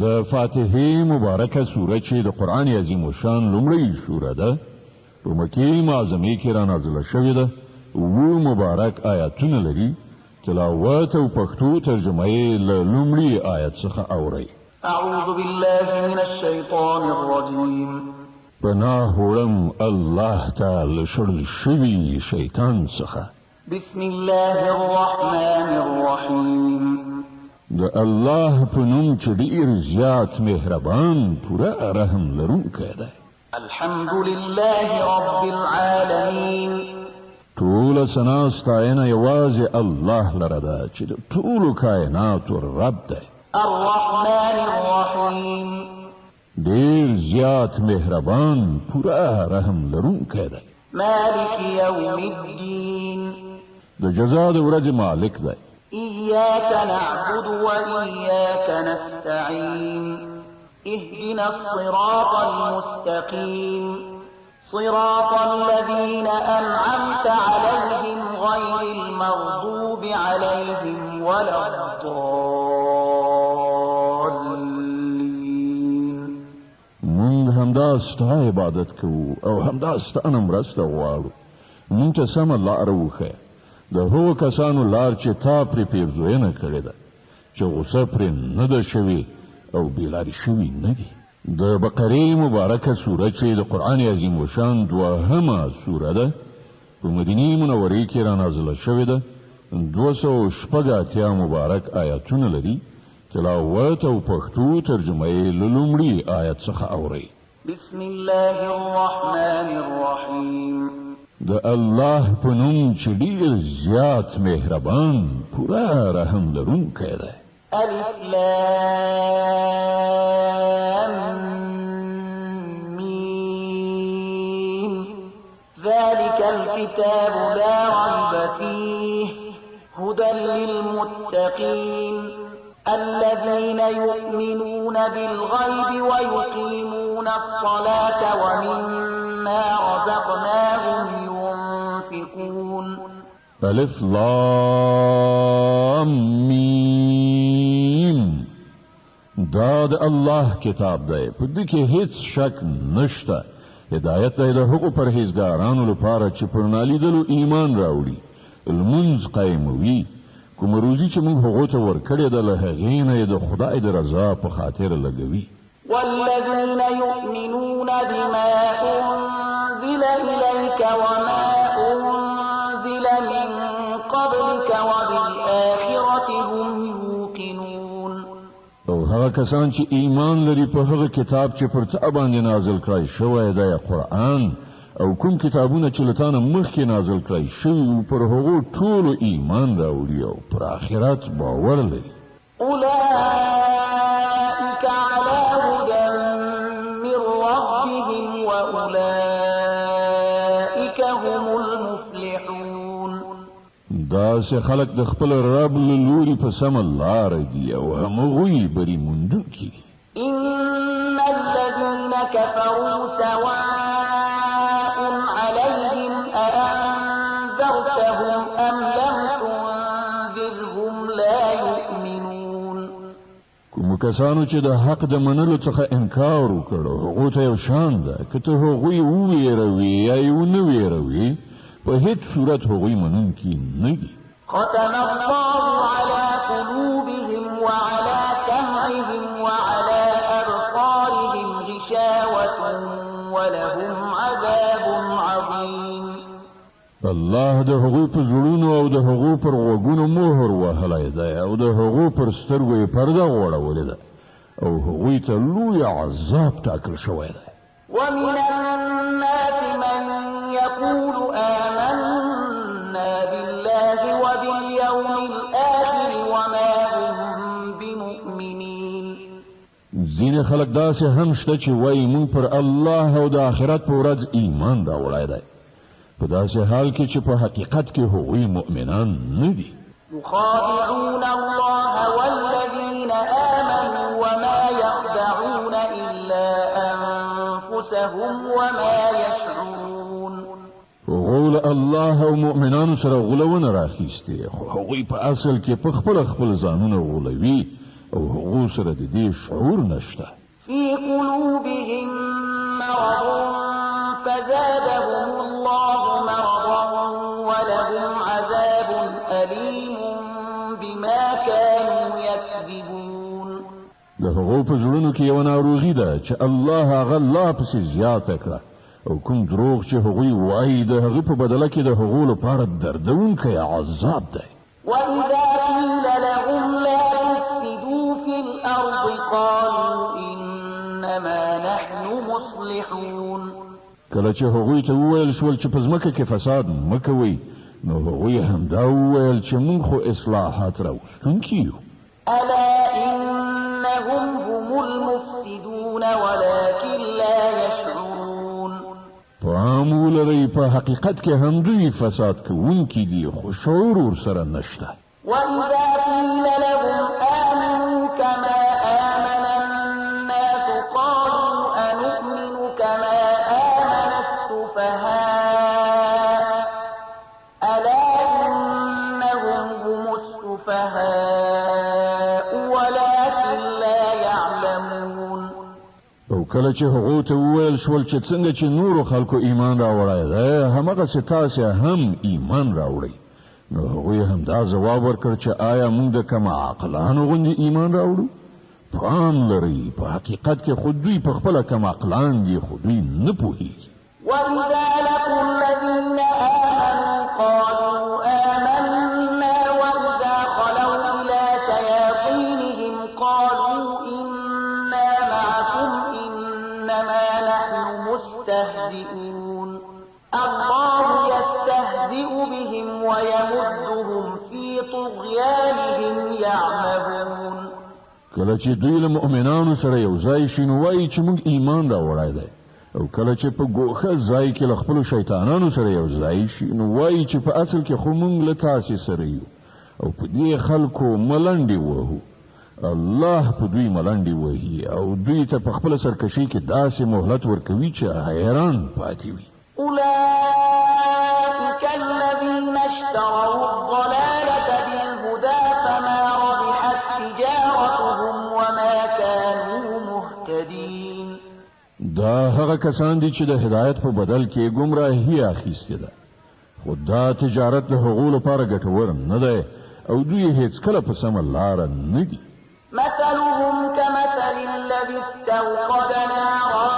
د فاتحه مبارکه سوره چې د قرآن عظیم الشان لومړی سوره ده په مکې معظمه کې را نازله شوې ده او مبارک آیاتونه لري تلاوت او پښتو ترجمه یې له لومړي آیت څخه اورئ. اعوذ بالله من الشیطان الرجیم پناه وړم الله تعالی شړل شوي شیطان څخه. بسم الله الرحمن الرحیم د الله په نوم چې ډېر زیات مهربان پوره رحم لرونکی دی. الحمد لله رب العالمین ټول ثنا ستاینه یوازې الله لره ده چې د ټولو کائناتو رب دی. الرحمن الرحیم ډېر زیات مهربان پوره رحم لرونکی دی. مالک یوم الدین د جزا د ورځې مالک دی. إياك نعبد وإياك نستعين اهدنا الصراط المستقيم صراط الذين أنعمت عليهم غير المغضوب عليهم ولا الضالين. من همدا ستا عبادت کوو او همدا ستا نه مرسته غواړو. مونږ ته سمه لاره وښیه د هغو کسانو لار چې تا پرې پیرزوینه کړې ده چې غوسه پرې نه ده شوې او بېلارې شوي نه دي. د بقرې مبارکه سوره چې د قرآن عظیم الشان دوهمه سوره ده په مدینې منورې کې را نازله شوې ده. 280 مبارک آیاتونه لري تلاوت او پښتو ترجمه یې له لومړي آیت څخه اورئ. بسم الله الرحمن الرحیم د الله په نوم چې ډېر زیات مهربان پوره رحم لرونکی دی. الف لام میم ذلك الكتاب لا ريب فيه هدى للمتقين الذين يؤمنون بالغيب ويقيمون الصلاة ومما رزقناهم ينفقون. الف لام میم دا د الله کتاب دی په دې کې هیڅ شک نشته. هدایت دی د هغو پرهیزګارانو لپاره چې پر نالیدلو ایمان راوړي لمونځ قایموي کوم روزي چې موږ هغو ته ورکړې ده له هغې نه یې د خدای د رضا په خاطر لګوي. والذين يؤمنون بما أنزل إليك وما أنزل من قبلك وبالآخرة هم يوقنون. او هغه کسان چې ایمان لري په هغه کتاب چې پر تا باندې نازل کړی شوی دی قرآن او کوم کتابونه چې له تا نه مخکې نازل کړی شوي پر هغو ټولو ایمان راوړي او پر آخرت باور لري. أولئك على هدى من ربهم وأولئك هم المفلحون. داسې خلک د خپل رب له لوري په سمه لاره دي او همغوی بری موندونکي دي. إن الذين كفروا سواء عليهم أأنذرتهم أم لم تنذرهم لا يؤمنون. کوم کسانو چې د حق د منلو څخه انکار وکړو هغو ته یو شان ده که ته هغوی وویروي یا یې ونه ویروي په هیڅ صورت هغوی منونکي نه دي. ختم الله على قلوبهم وعلى سمعهم وعلى أبصارهم غشاوة ولهم عذاب عظيم. الله د هغوی په زړونو او د هغو پر غوږونو مهر وهلی دی او د هغو پر سترګو یې پرده غوړولې ده او هغوی ته لوی عذاب ټاکل شوی دی. ومن الناس من يقول آمنا بالله وباليوم الآخر وما هم بمؤمنين. ځینې خلک داسې هم شته چې وایي موږ پر الله او د آخرت په ورځ ایمان راوړی دی په داسې حال کې چې په حقیقت کې هغوی مؤمنان نه دي. يخادعون الله والذين آمنوا وما يخدعون إلا أنفسهم وما يشعرون. غول الله او مؤمنانو سره غولونه راخیسته خو هغوی په اصل کې په خپل ځانونه غولوي او هغو سره د دې شعور نشته. في قلوبهم مرض فزادهم الله مرضا ولهم عذاب أليم بما كانوا يكذبون. د هغو په زړونو کې یوه ناروغي ده چې الله هغه لا پسې زیاته کړه او کوم دروغ چې هغوی وایي د هغه په بدله کې د هغو لپاره دردونکی عذاب دی. وإذا قيل لهم لا تفسدوا في الأرض قالوا إنما نحن مصلحون. کله چې هغوی ته وویل شول چې په ځمکه کې فساد مه کوئ نو هغوی همدا وویل چې موږ خو اصلاحات راوستونکي یو. ألا إنهم هم المفسدون ولكن لا يشعرون. پام ولرئ په حقیقت کې هم دوی فساد کوونکي دي خو شعور ورسره نشته. وإذا قيل لهم آمنوا كما آمن الناس قالوا أنؤمن كما آمن السفهاء ألا إنهم هم السفهاء ولكن لا يعلمون. او کله چې هغو ته وویل شول چې څنګه چې نورو خلکو ایمان راوړی دی همغسې تاسې هم ایمان راوړئ نو هغوی همدا ځواب ورکړ چې آیا موږ د کم عقلانو غوندې ایمان راوړو؟ پام لرئ په حقیقت کې خو دوی په خپله کم عقلان دي خو دوی نه پوهېږي. وإذا لقوا الذين آمنوا قالوا آمنا وإذا خلوا إلى شياطينهم قالوا إنا معكم إنما نحن مستهزئون. الله يستهزئ بهم ويمدهم في طغيانهم يعمهون. کله چې دوی له مؤمنانو سره یو ځای شي نو وایي چې موږ ایمان راوړی دی او کله چې په ګوښه ځای کې له خپلو شیطانانو سره یو ځای شي نو وایي چې په اصل کې خو موږ له تاسې سره یو او په دې خلکو ملنډې وهو. الله په دوی ملنډې وهي او دوی ته په خپله سرکشي کې داسې مهلت ورکوي چې حیران پاتې وي. أولئك الذين اشتروا الضلالة بالهدى فما ربحت تجارتهم وما كانوا مهتدين. دا هغه کسان دي چې د هدایت په بدل کې ګمراهي اخیستې ده خو دا تجارت د هغو لپاره ګټور نه دی او دوی هیڅکله په سمه لاره نه دي. مثلهم كمثل الذي استوقد نارا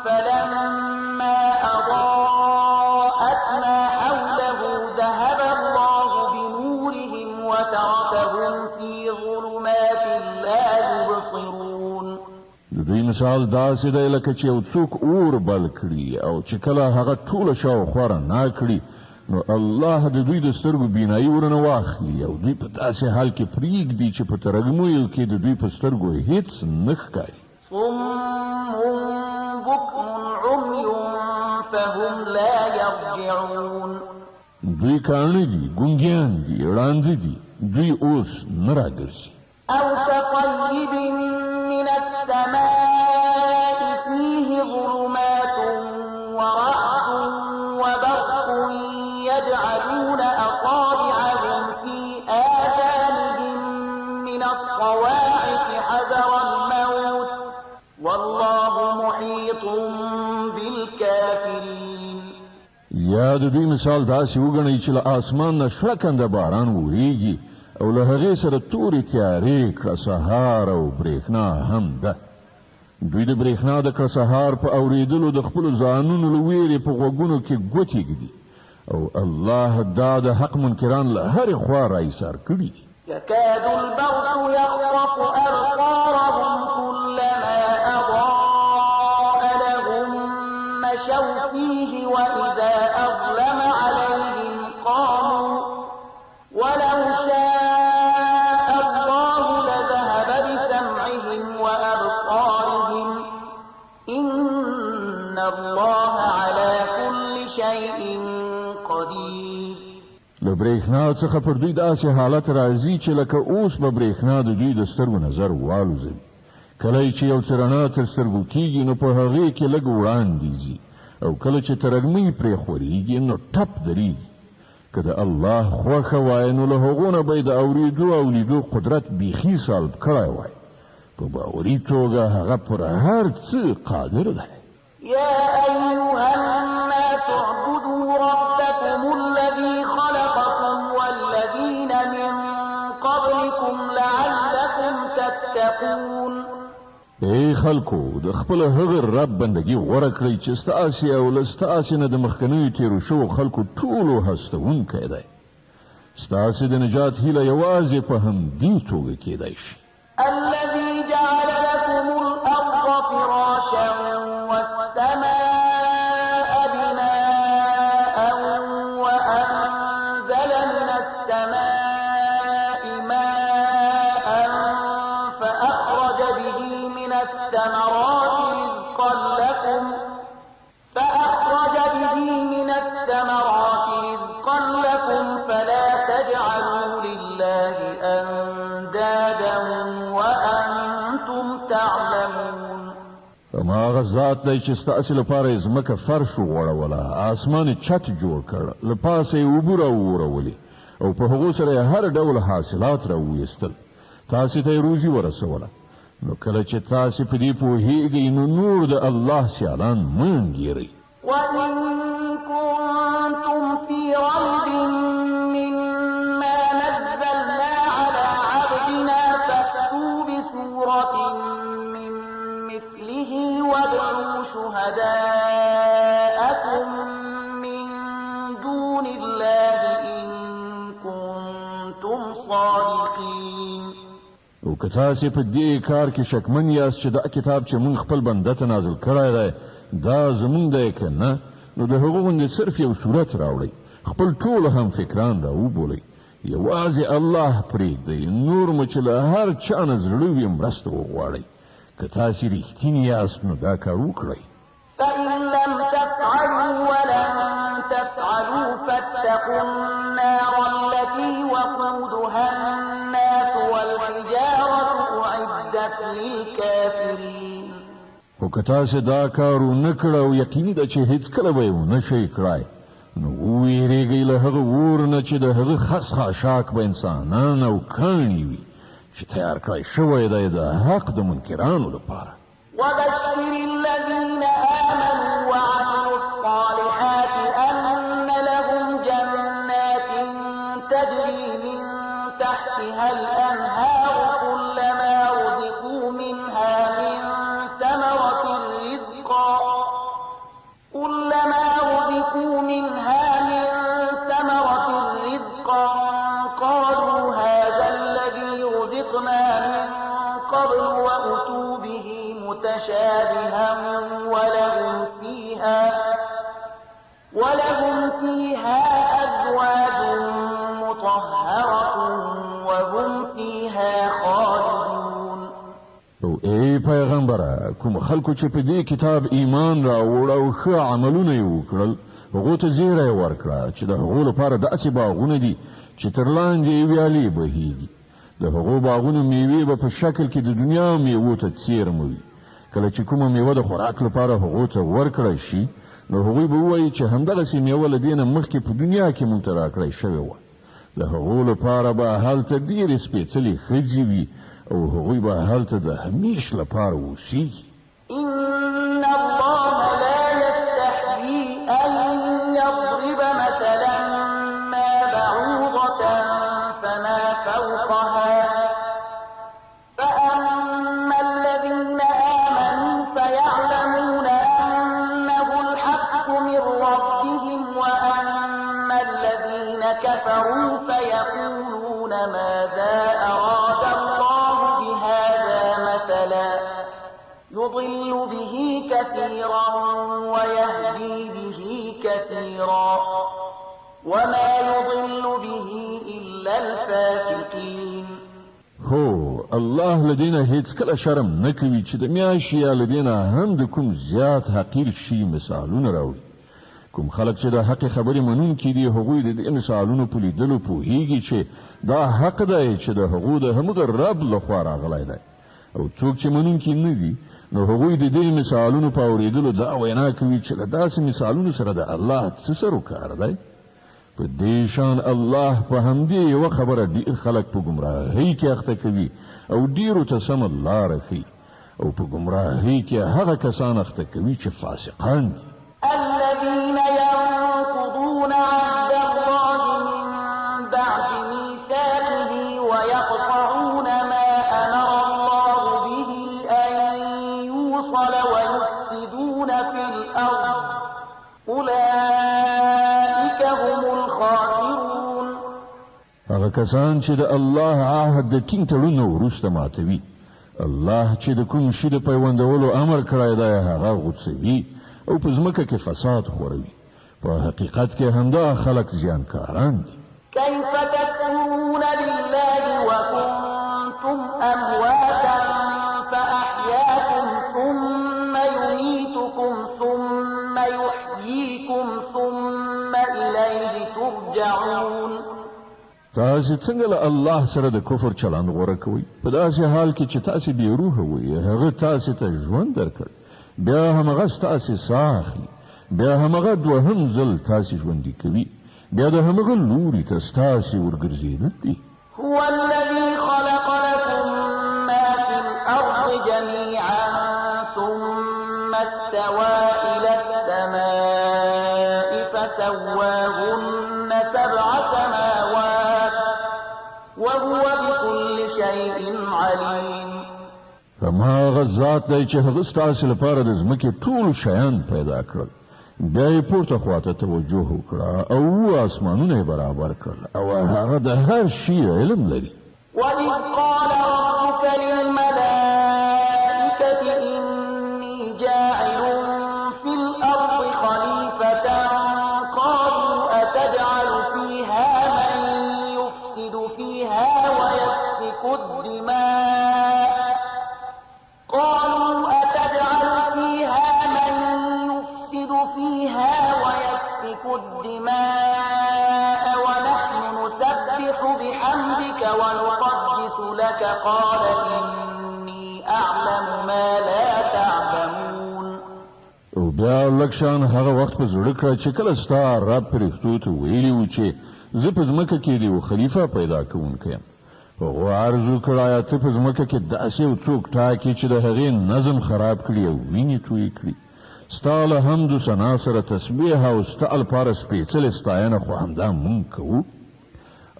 فلما أضاءت ما حوله ذهب الله بنورهم وتركهم في ظلمات لا يبصرون. د دوی مثال داسې دی لکه چې یو څوک اور بل کړي او چې کله هغه ټوله شاوخوا رڼا کړي نو الله د دوی د سترګو بینایي ورنه واخلي او دوی په داسې حال کې پرېږدي چې په ترږمیو کې د دوی په سترګو هیڅ نه ښکاري. صم بكم عمي فهم لا يرجعون. دوی کاڼه دي ګونګیان دي ړانده دي دوی اوس نه راګرځي. أو كصيب من السماء فيه ظلمات ورعد وبرق يجعلون أصابعهم في آذانهم من الصواعق حذر الموت والله محيط بالكافرين. یا د دوی مثال داسې وګڼئ چې له آسمان نه شړکنده باران وریږي او له هغې سره تورې تیارې کړه سهار او برېښنا هم ده. دوی د برېښنا د کړه سهار په اورېدلو د خپلو ځانونو له ویرې په غوږونو کې ګوتې ږدي او الله دا د حق منکران له هرې خوا راایسار کړي دي. يكاد البرق يخطف أبصارهم كلما أضاء لهم مشوا فيه وإذا أظلم عليهم قاموا ولو شاء الله لذهب بسمعهم وأبصارهم إن الله على كل شيء قدير. له برېښنا څخه پر دوی داسې حالت راځي چې لکه اوس به برېښنا د دوی د سترګو نظر والوځوي. کله چې یو څه رڼا تر سترګو کېږي نو په هغې کې لږ وړاندې ځي او کله چې ترږمۍ پرې خورېږي نو ټپ درېږي. که د الله خوښه وای نو له هغو نه به یې د اورېدو او لیدو قدرت بیخي سلب کړی وای. په باوري توګه هغه پر هر څه قادر دی. يا أيها الناس اعبدوا ربكم الذي خلقكم والذين من قبلكم لعلكم تتقون. ای خلکو د خپل هغه رب بندگی غوره کړئ چې ستاسې او له ستاسې نه د مخکنیو تېرو شوو خلکو ټولو هستوونکی دی. ستاسې د نجات هیله یوازې په همدې توګه کېدی شي. الذي جعل لكم الأرض فراشا والسماء بناء وأنزل من السماء ماء فأخرج به من الثمرات رزقا لكم فلا تجعلوا لله أندادا وأنتم تعلمون. هماغه ذات دی چې ستاسې لپاره یې ځمکه فرش وغوړوله، اسمان یې چت جوړ کړ، له پاسه یې اوبه راوورولې او په هغو سره یې هر ډول حاصلات راوویستل، تاسې ته یې روزي ورسوله. نو کله چې تاسې په دې پوهېږئ نو نور د الله سیالان مه انګېرئ. وإن كنتم في ريب مما نزلنا على عبدنا فأتوا بسورة من مثله وادعوا شهداءكم من دون الله إن كنتم صادقين. او که تاسې په دې کار کې شکمن یاست چې دا کتاب چې موږ خپل بنده ته نازل کړی دی دا زمونږ دی که نه، نو د هغو غوندې صرف یو صورت راوړئ، خپل ټول هم فکران را وبولئ، یوازې الله پرېږدئ، نور مو چې له هر چا نه زړه وي مرسته وغواړئ. که تاسې رښتینې یاست نو دا کار وکړئ. فإن لم تفعلوا ولن تفعلوا فاتقوا النار التي وقودها الناس والحجارة أعدت للكافرين. خو که تاسې دا کار ونه کړه او یقیني ده چې هېڅکله به یې ونه شئ کړای نو وویرېږئ له هغه اور نه چې د هغه خس خاشاک به انسانان او کاڼي وي چې تیار کړی شوی دی د حق د منکرانو لپاره. وبشر الذين آمنوا وعملوا الصالحات أن لهم جنات تجري من تحتها الأنهار كلما رزقوا منها من ثمرة رزقا قالوا هذا الذي رزقنا من قبل وأتوا به متشابها ولهم فيها أزواج مطهرة وهم فيها خالدون. او ای پیغمبره کوم خلکو چې په دې کتاب ایمان راوړ او ښه عملونه یې وکړل هغو ته زیری ورکړه چې د هغو لپاره داسې باغونه دي چې تر لاندې یې ویالې بهیږي، د هغو باغونو میوې به په شکل کې د دنیا میوو ته څیرمه وي. کله چې کومه میوه د خوراک لپاره هغو ته ورکړی شي نو هغوی به ووایي چې همدغسې میوه له دې نه مخکې په دنیا کې موږ ته راکړی شوې وه. د هغو لپاره به هلته ډېرې سپېڅلې ښځې وي او هغوی به هلته د همیش لپاره اوسیږي. إن الله لا يستحيي أن يضرب مثلا ما بعوضة فما فوقها فأما الذين آمنوا فيعلمون أنه الحق من ربهم وأما الذين كفروا فيقولون ماذا أراد الله بهذا مثلا يضل به كثيرا ويهدي به كثيرا وما يضل به إلا الفاسقين. هو الله لدينا هیڅکله شرم نه کوي چې د میاشتې یا لدینا هم د کوم زیات حقیر شي مثالونه راوړي. کوم خلک چې د حق خبرې منونکي دي هغوی د دې مثالونو په لیدلو پوهیږي چې دا حق دی چې د هغو د همغه رب لخوا راغلی دی، او څوک چې منونکي نه دي نو هغوی د دې مثالونو په اورېدلو دا وینا کوي چې له داسې مثالونو سره د الله څه سر و کار دی. په دې شان الله په همدې یوه خبره ډېر خلک په ګمراهۍ کې اخته کوي او ډېرو ته سمه لاره ښیي او په ګمراهۍ کې هغه کسان اخته کوي چې فاسقان دي. الذين ينقضون عهد الله من بعد ميثاقه ويقطعون ما أمر الله به أن يوصل ويفسدون في الأرض أولئك هم الخاسرون. هغه کسان چې د الله عهد د ټینګ تړون وروسته ماتوي، الله چې د کوم شي د پیوندولو امر کړی دی هغه غوڅوي او په ځمکه کې فساد خوروي. په حقیقت کې همدا خلک زیانکاران دي. كيف تكفرون بالله وكنتم أمواتا فأحياكم ثم يميتكم ثم يحييكم ثم إليه ترجعون. تاسې څنګه له الله سره د کفر چلند غوره کوئ؟ په داسې حال کې چې تاسې بې روحه وئ، هغه تاسې ته ژوند درکړ، بیا همغه ستاسې ساه اخلي، بیا همغه دوهم ځل تاسې ژوندي کوي، بیا د همغه لوري ته ستاسې ورګرځېدل دي. هو الذي خلق لكم ما في الأرض جميعا ثم استوى إلى السماء فسواهن 7 سماوات وهو بكل شيء عليم. هماغه ذات دی چې هغه ستاسې لپاره د ځمکې ټول شیان پیدا کړل، بیا یې پورته خواته توجه وکړه او اسمانونه یې برابر کړل او هغه د هر شي علم لري. وَإِذْ قَالَ رَبُّكَ لِلْمَلَائِكَةِ إِنِّي جَاعِلٌ فِي الْأَرْضِ خَلِيفَةً قَالُوا أَتَجْعَلُ فِيهَا مَن يُفْسِدُ فِيهَا وَيَسْفِكُ الدِّمَاءَ ونحن نسبح بحمدك ونقدس لك قال إني أعلم ما لا تعلمون. او بیا لکشان هغه وخت په زړه کړه چې کله ستا رب پرښتو ته ویلي و چې زه په ځمکه کې د یو خلیفه پیدا کوونکی یم. هغه عرض وکړه ته په ځمکه کې داسې یو څوک ټاکې چې د هغې نظم خراب کړي او وینې تویې کړي. ستا له حمد و ثنا سره تسبیح او ستا لپاره سپېڅلې ستاینه خو همدا مونږ کوو.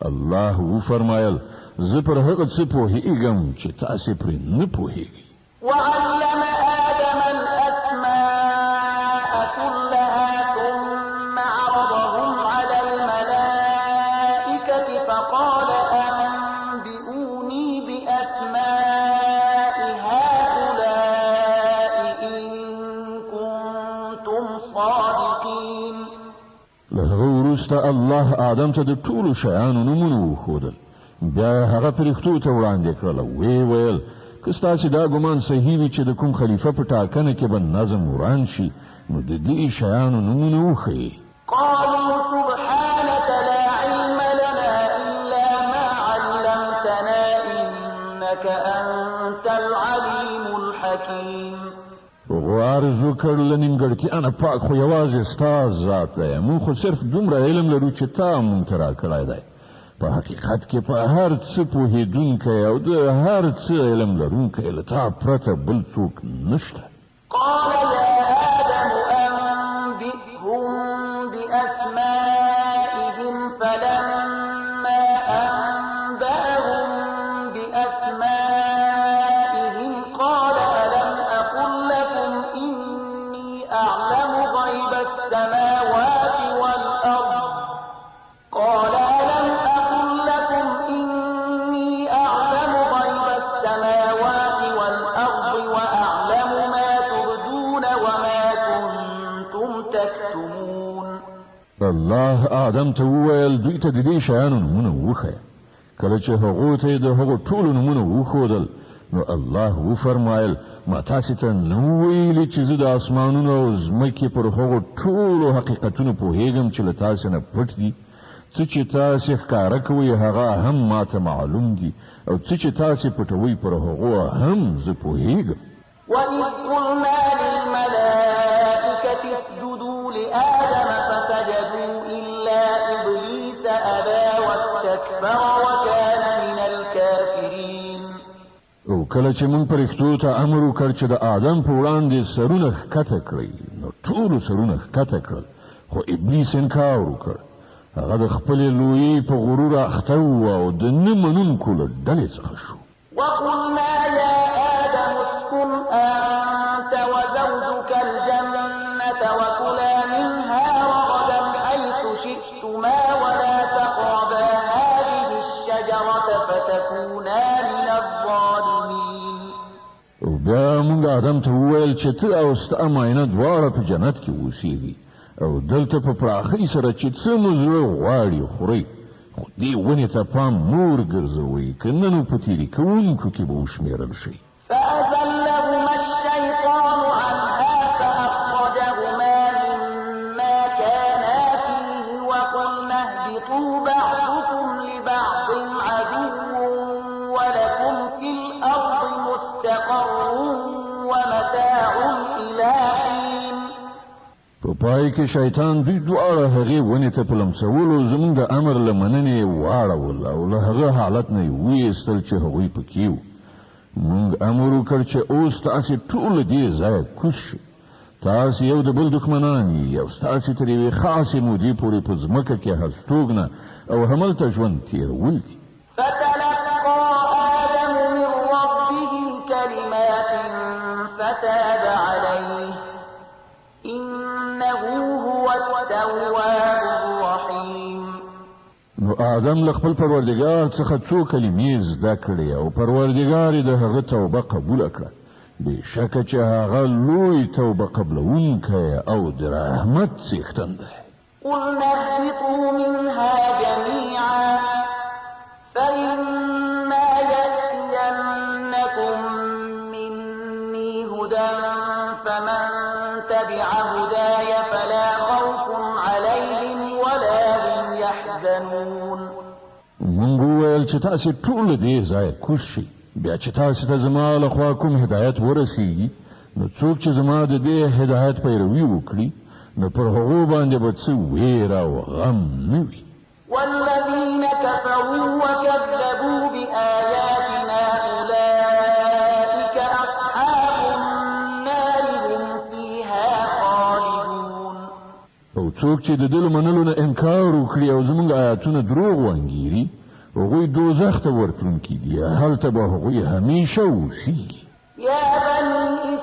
الله وفرمایل زه پر هغه څه پوهېږم چې تاسې پرې نه پوهېږئ. وعلم آدم الأسماء كلها ثم عرضهم على الملائكة فقال أنبئوني بأسماء هؤلاء إن كنتم صادقين. له هغه وروسته الله آدم ته د ټولو شیانو نومونه وښودل، بیا هغه فرښتو ته وړاندې کړل او ویې ویل که ستاسې دا ګمان صحیح وي چې د کوم خلیفه په ټاکنه کې به نظم وران شي نو د دې شیانو نومونه وښیئ. قالوا سبحانك لا علم لنا إلا ما علمتنا إنك أنت العليم الحكيم. عرض وکړ له نیمګړتیا نه پاک خو یوازې ستا ذات دی، موږ خو صرف دومره علم لرو چې تا موږ ته راکړی دی. په حقیقت کې په هر څه پوهېدونکی او د هر څه علم لرونکی له تا پرته بل څوک نشته. قال يا آدم أنبئهم بأسمائهم فلما أنبأهم بأسمائهم قال ألم أقل لكم إني أعلم غيب السماوات والأرض قال ألم أقل لكم إني أعلم غيب السماوات والأرض وأعلم ما تبدون وما كنتم تكتمون. الله آدم ته وویل دوی ته د دې شیانو نومونه وښیه. کله چې هغو ته یې د هغو ټولو نومونه وښودل نو الله وفرمایل ما تاسې ته نه ویلي چې زه د اسمانونو او ځمکې پر هغو ټولو حقیقتونو پوهېږم چې له تاسې نه پټ دي. څه چې تاسې ښکاره کوئ هغه هم ما ته معلوم دي او څه چې تاسې پټوئ پر هغو هم زه پوهېږم. وَإِذْ قُلْنَا لِلْمَلَائِكَةِ اسْجُدُوا لِآدَمَ فَسَجَدُوا إِلَّا إِبْلِيسَ واستكبر وكان من الكافرين. او کله چې موږ پرښتو ته امر وکړ چې د آدم په وړاندې سرونه ښکته کړي نو ټولو سرونه ښکته کړل خو ابلیس انکار وکړ. هغه د خپلې لویۍ په غرور اخته و او د نه منونکو له ډلې څخه شو. وقلنا يا آدم اسكن أنت وزوجك الجنة وكلا منها رغدا حيث شئتما ولا تقربا هذه الشجرة فتكونا من الظالمين. او بیا موږ آدم ته وویل چې ته او ستا ماینه دواړه په جنت کې اوسېږي او دلته په پراخۍ سره چې څه مو زړه غواړي خورئ خو دې ونې ته پام نور ګرځوئ که نه نو په تېرې کوونکو کې به وشمېرل شئ. فأزلهما الشيطان عنها فأخرجهما مما كانا فيه وقلنا اهبطوا بعضكم لبعض عدو ولكم في الأرض مستقر ومتاع إلى حين. په پای کې شیطان دوی دواړه هغې ونې ته په لمسولو زموږ د امر له مننې واړول او له هغه حالت نه یې ویستل چې هغوی پکې وو. موږ امر وکړ چې اوس تاسې ټول دې ځایه کوز شئ. تاسې یو د بل دښمنان یې او ستاسې تر یوې خاصې مودې پورې په ځمکه کې هستوګنه او هملته ژوند تېرول دي. فتلقى آدم من ربه كلمات فتاب عليه إنه هو التواب الرحيم. نو آدم له خپل پروردګار څخه څو کلمې زده کړې او پروردګار یې د هغه توبه قبوله کړه. بېشکه چې هغه لوی توبه قبلوونکی او د رحمت څښتن دی. قلنا اهبطوا منها جميعا فإما يأتينكم مني هدى فمن تبع هداي فلا خوف عليهم ولا هم يحزنون. مونږ وویل چې تاسې ټول دې ځایه کوز شئ. بیا چې تاسې ته زما له خوا کوم هدایت ورسیږي نو څوک چې زما د دې هدایت پیروي وکړي نو پر هغو باندې به څه ویره او غم نه وي. والذين كفروا وكذبوا بآياتنا أولئك أصحاب النار هم فيها خالدون. او څوک چې د دې له منلو نه انکار وکړي او زموږ آیاتونه دروغ وانګیري هغوی دوزخ ته ورتلونکي دي. هلته به هغوی همیشه اوسیږي. يا بني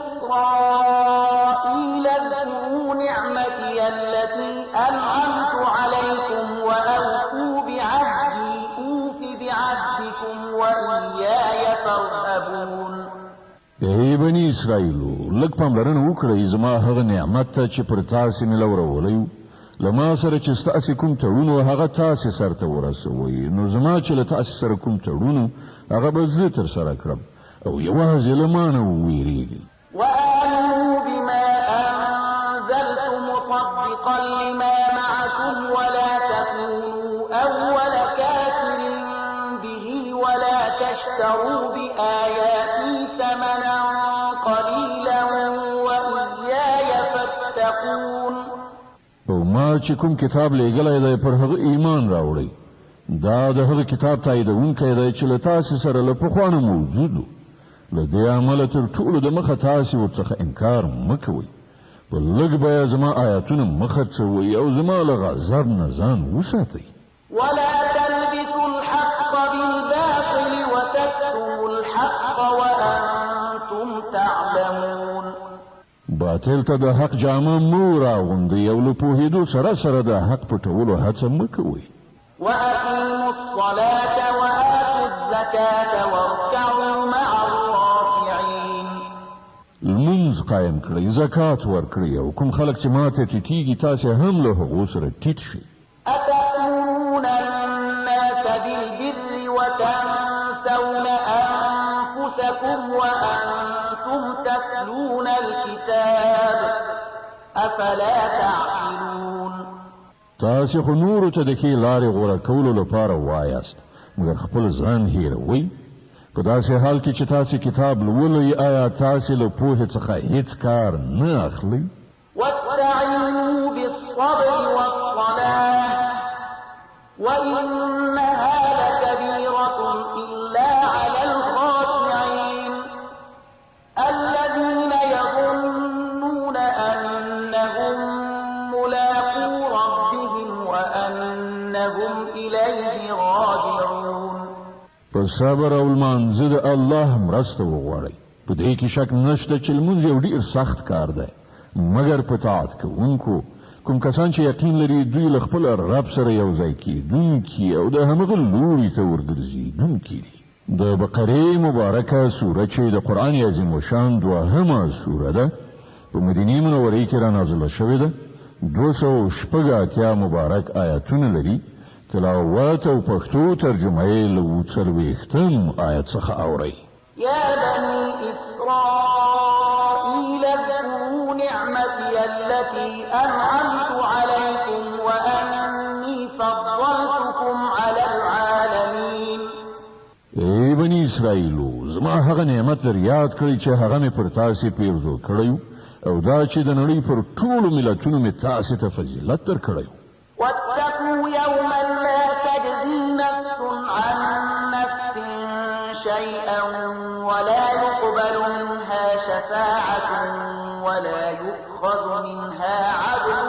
إسرائيل اذكروا نعمتي التي أنعمت عليكم وأوفوا بعهدي أوف بعهدكم وإياي فارهبون. ای بني اسرائیلو لږ پاملرنه وکړئ زما هغه نعمت ته چې پر تاسې مې لورولی له ما سره چې ستاسې کوم تړون و هغه تاسې سرته ورسوئ نو زما چې له تاسې سره کوم تړون هغه به زه ترسره کړم او یوازې له ما نه وویرېږئ. وآمنوا بما أنزلت مصدقا لما معكم ولا تكونوا أول كافر به ولا تشتروا بآياتي ثمنا قليلا وإياي فاتقون. او ما چې کوم کتاب لېږلی دی پر هغه ایمان راوړئ. دا د هغه کتاب تاییدونکی دی چې له تاسې سره له پخوا نه موجود و. له دې عمله تر ټولو د مخه تاسې ورڅخه انکار مه کوئ. په لږ بیه زما آیاتونه مه خرڅوئ او زما له غضب نه ځان وساتئ. ولا تلبسوا الحق بالباطل وتكتموا الحق وأنتم تعلمون. باطل ته د حق جامه مو راغوندئ او له پوهېدو سره سره د حق پټولو هڅه مه کوئ. وأقيموا الصلاة وآتوا الزكاة واركعوا مع الراكعين. لمونځ قایم کړئ، زکات ورکړئ او کوم خلک چې ماته ټیټیږي تاسې هم له هغو سره ټیټ شئ. أتأمرون الناس بالبر وتنسون أنفسكم وأنتم تتلون الكتاب أفلا تعقلون. تاسې خو نورو ته د ښې لارې غوره کولو لپاره وایاست مګر خپل ځان هېروئ. په داسې حال کې چې تاسې کتاب لولئ آیا تاسې له پوهې څخه هیڅ کار نه اخلئ؟ واستعينوا بالصبر والصلاة وإنها په صبر او لمانځه د الله مرسته وغواړئ. په دې کې شک نشته چې لمونځ یو ډېر سخت کار دی، مګر په طاعت کوونکو کوم کسان چې یقین لري دوی له خپل رب سره یو ځای کېدونکي او د همغه لوري ته ورګرځېدونکي دي. د بقرې مبارکه سوره چې د قرآن عظیم الشان دوهمه سوره ده، په مدینې منورې کې را نازله شوې ده. 286 مبارک آیاتونه لري. تلاوت او پښتو ترجمه یې له 40 آیت څخه اورئ. يا بني إسرائيل اذكروا نعمتي التي أنعمت عليكم وأني فضلتكم على العالمين. ای بني اسرائیلو، زما هغه نعمت لر یاد کړئ چې هغه مې پر تاسې پیرزو کړی او دا چې د نړۍ پر ټولو ملتونو مې تاسې ته فضیلت درکړی. واتقوا يوما لا تجزي نفس عن نفس شيئا ولا يقبل منها شفاعة ولا يؤخذ منها عدل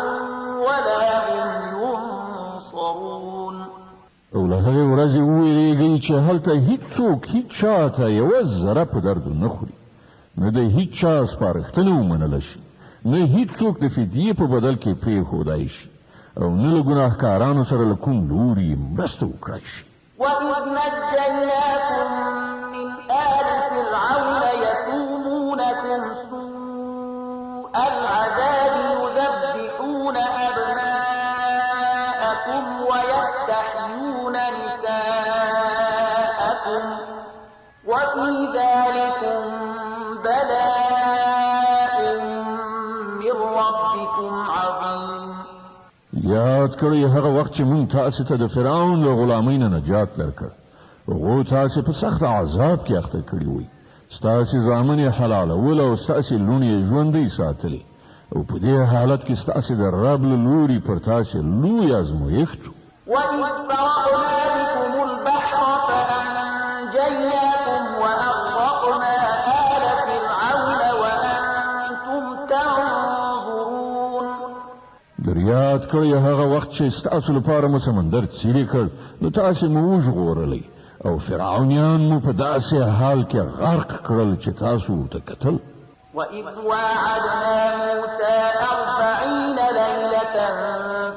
ولا هم ينصرون. او له هغې ورځې وویرېږئ چې هلته هیڅوک هیڅ چا ته یوه ذره په درد نه خوري، نه د هیڅ چا سپارښتنه ومنله شي، نه هیڅوک د فدیې په بدل کې پرېښودای شي او نه له ګناهکارانو سره له کوم لوري مرسته وکړای شي. وَإِذْ نَجَّيْنَاكُمْ مِنْ آلِ فِرْعَوْنَ يَسُومُونَكُمْ سُوءَ الْعَذَابِ يُذَبِّحُونَ أَبْنَاءَكُمْ وَيَسْتَحْيُونَ نِسَاءَكُمْ وَفِي ذَلِكُمْ بَلَاءٌ مِّن رَّبِّكُمْ عَظِيمٌ. یاد کړئ هغه وخت چې مونږ تاسې ته د فرعون له غلامۍ نه نجات درکړ. هغو تاسې په سخت عذاب کې اخته کړي وئ. ستاسې زامن یې حلالول او ستاسې لوڼې یې ژوندۍ ساتلې او په دې حالت کې ستاسې د رب له لوري پر تاسې لوی ازمایښت و. وَإِذْ فَرَقْنَا بِكُمُ الْبَحْرَ فَأَنجَيْنَاكُمْ وَأَغْرَقْنَا آلَ فِرْعَوْنَ وَأَنتُمْ تَنظُرُونَ. یاد کړئ هغه وخت چې ستاسو لپاره مو سمندر څیرې کړ، نو تاسې مو وژغورلی او فرعونیان مو په داسې حال کې غرق کړل چې تاسو ورته کتل. وَإِذْ وَاعَدْنَا مُوسَىٰ 40 لَيْلَةً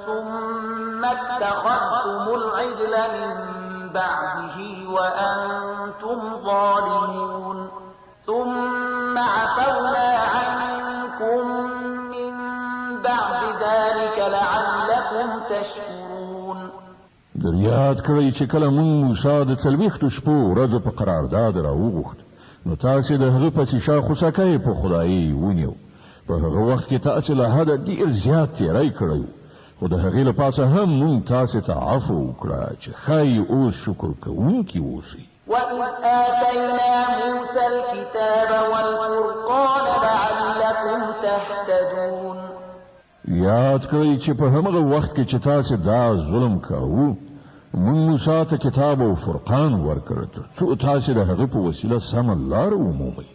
ثُمَّ اتَّخَذْتُمُ الْعِجْلَ مِن بَعْدِهِ وَأَنتُمْ ظَالِمُونَ ثُمَّ عَفَوْنَا عَنكُم مِّن بَعْدِ ذَلِكَ لَعَلَّكُمْ تَشْكُرُونَ. یاد کړئ چې کله مونږ موسی د 40 شپو ورځو په قرارداد راوغوښت، نو تاسې د هغه پسې شاخوسکی په خدایي ونیو. په هغه وخت کې تاسې له حده ډېر زیات تېری کړی، خو د هغې له پاسه هم مونږ تاسې ته عفو وکړه چې ښایي اوس شکر کوونکي اوسئ. وَإِذْ آتَيْنَا مُوسَى الْكِتَابَ وَالْفُرْقَانَ لَعَلَّكُمْ تَهْتَدُونَ. یاد کړئ چې په همغه وخت کې چې تاسې دا ظلم کاوه، مونږ موسی ته کتاب او فرقان ورکړ ترڅو تاسې د هغه په وسیله سمه لار ومومئ.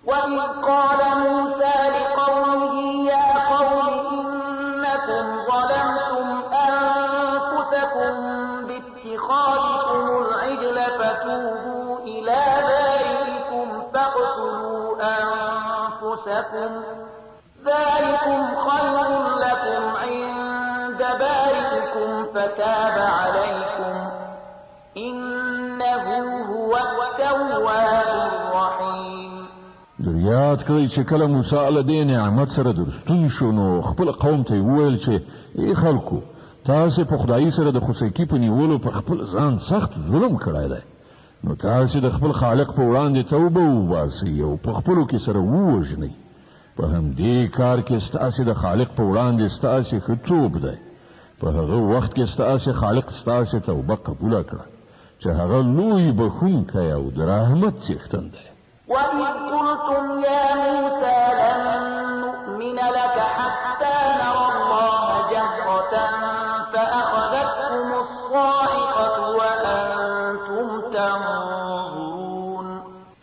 وَإِذْ قَالَ مُوسَى لِقَوْمِهِ يَا قَوْمِ إِنَّكُمْ ظَلَمْتُمْ أَنفُسَكُمْ بِاتِّخَاذِكُمُ الْعِجْلَ فَتُوبُوا إِلَىٰ بَارِئِكُمْ فَاقْتُلُوا أَنفُسَكُمْ ذَلِكُمْ خَيْرٌ لَكُمْ عِندَ بَارِئِكُمْ فَتَابَ عَلَيْكُمْ إِنَّهُ هُوَ التَّوَّابُ الرَّحِيمُ. یاد کړئ چې کله موسی له دې نعمت سره درستون شو، نو خپل قوم ته وویل چې ای خلکو، تاسې په خدایي سره د خوسکی په نیولو په خپل ځان سخت ظلم کړی دی، نو تاسې د خپل خالق په وړاندې توبه وباسئ او په خپلو کې سره ووژنئ. په همدې کار کې ستاسې د خالق په وړاندې ستاسې ښه توب دی. په هغه وخت کې ستاسې خالق ستاسې توبه قبوله کړه چې هغه لوی بخښونکی او د رحمت څښتن دی. وَإِذْ قُلْتُمْ يَا مُوسَىٰ لَن نُّؤْمِنَ لَكَ حَتَّىٰ نَرَى اللَّهَ جَهْرَةً فَأَخَذَتْكُمُ الصَّاعِقَةُ وَأَنتُمْ تَنظُرُونَ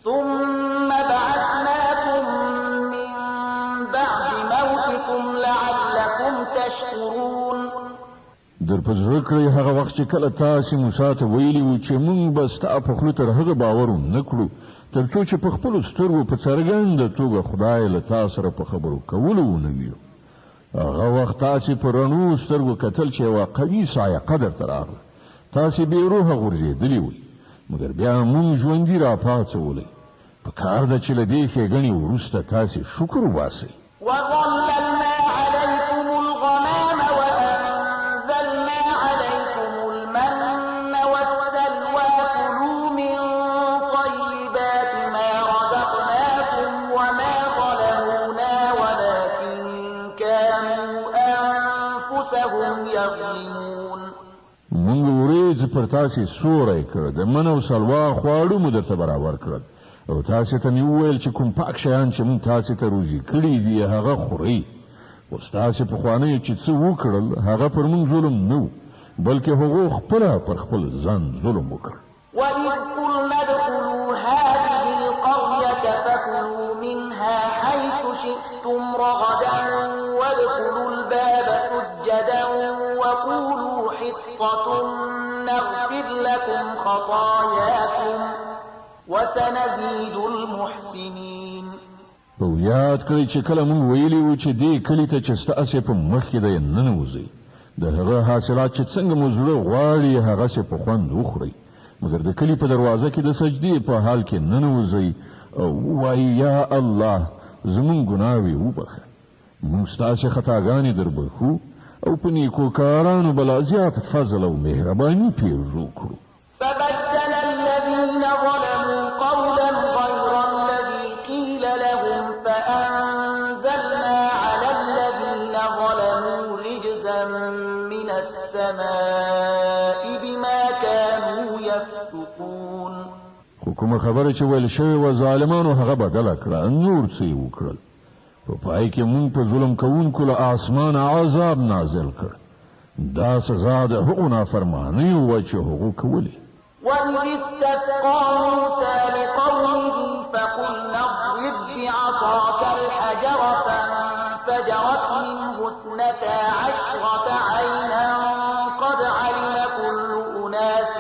ثُمَّ بَعَثْنَاكُم مِّن بَعْدِ مَوْتِكُمْ لَعَلَّكُمْ تَشْكُرُونَ. در په زړه کړئ هغه وخت چې کله تاسې موسی ته ویلي وو چې موږ به ستا په خوله تر هغه باور نه کړو تر څو چې په خپلو سترګو په څرګنده توګه خدای له تا سره په خبرو کولو ونه وینو. هغه وخت تاسې په رڼو سترګو کتل چې یوه قوي صاعقه درته راغله. تاسې بې روحه غورځېدلي وئ، مګر بیا موږ ژوندي راپاڅولی. په کار ده چې له دې ښېګڼې وروسته تاسې شکر وباسئ. وظللنا عليكم الغمام وأنزلنا عليكم المن والسلوى كلوا من طيبات ما رزقناكم وما ظلمونا ولكن كانوا أنفسهم يظلمون. موږ ورېځ پر تاسې سوری کړ، د من او سلوا خواړه مو درته برابر کړل، او تاسې ته مې وویل چې کوم پاک شیان چې موږ تاسې ته روزي کړي دي هغه خورئ. اوس تاسې پخوانیو چې څه وکړل هغه پر موږ ظلم نه و، بلکې هغو خپله پر خپل ځان ظلم وکړ. وإذ قلنا ادخلوا هذه القرية فكلوا منها حيث شئتم رغدا وادخلوا الباب سجدا وقولوا حطة نغفر لكم خطاياكم وسنزيد المحسنين. او یاد کړئ چې کله موږ ویلي وو چې دې کلي ته چې ستاسې په مخ کې دی ننوځئ، د هغه حاصلات چې څنګه مو زړه غواړي هغسې په خوند وخورئ، مګر د کلي په دروازه کې د سجدې په حال کې ننوځئ او ووایئ یا الله زموږ ګناوې وبخه، موږ ستاسې خطاګانې در بخو او په نیکو کارانو به لا زیات فضل او مهرباني پیرزو کړو. فبدل الذين ظلموا قولا غير الذي قيل لهم فأنزلنا على الذين ظلموا رجزا من السماء بما كانوا يفسقون. خو کومه خبره چې ویل شوې وه ظالمانو هغه بدله کړه، نور څه یې وکړل. په پای کې موږ په ظلم کوونکو له آسمانه عذاب نازل کړ. دا سزا د هغو نافرمانیو وه چې هغو کولې. وإذ استسقى موسى لقومه فقلنا اضرب بعصاك الحجر فانفجرت منه 12 عينا قد علم كل أناس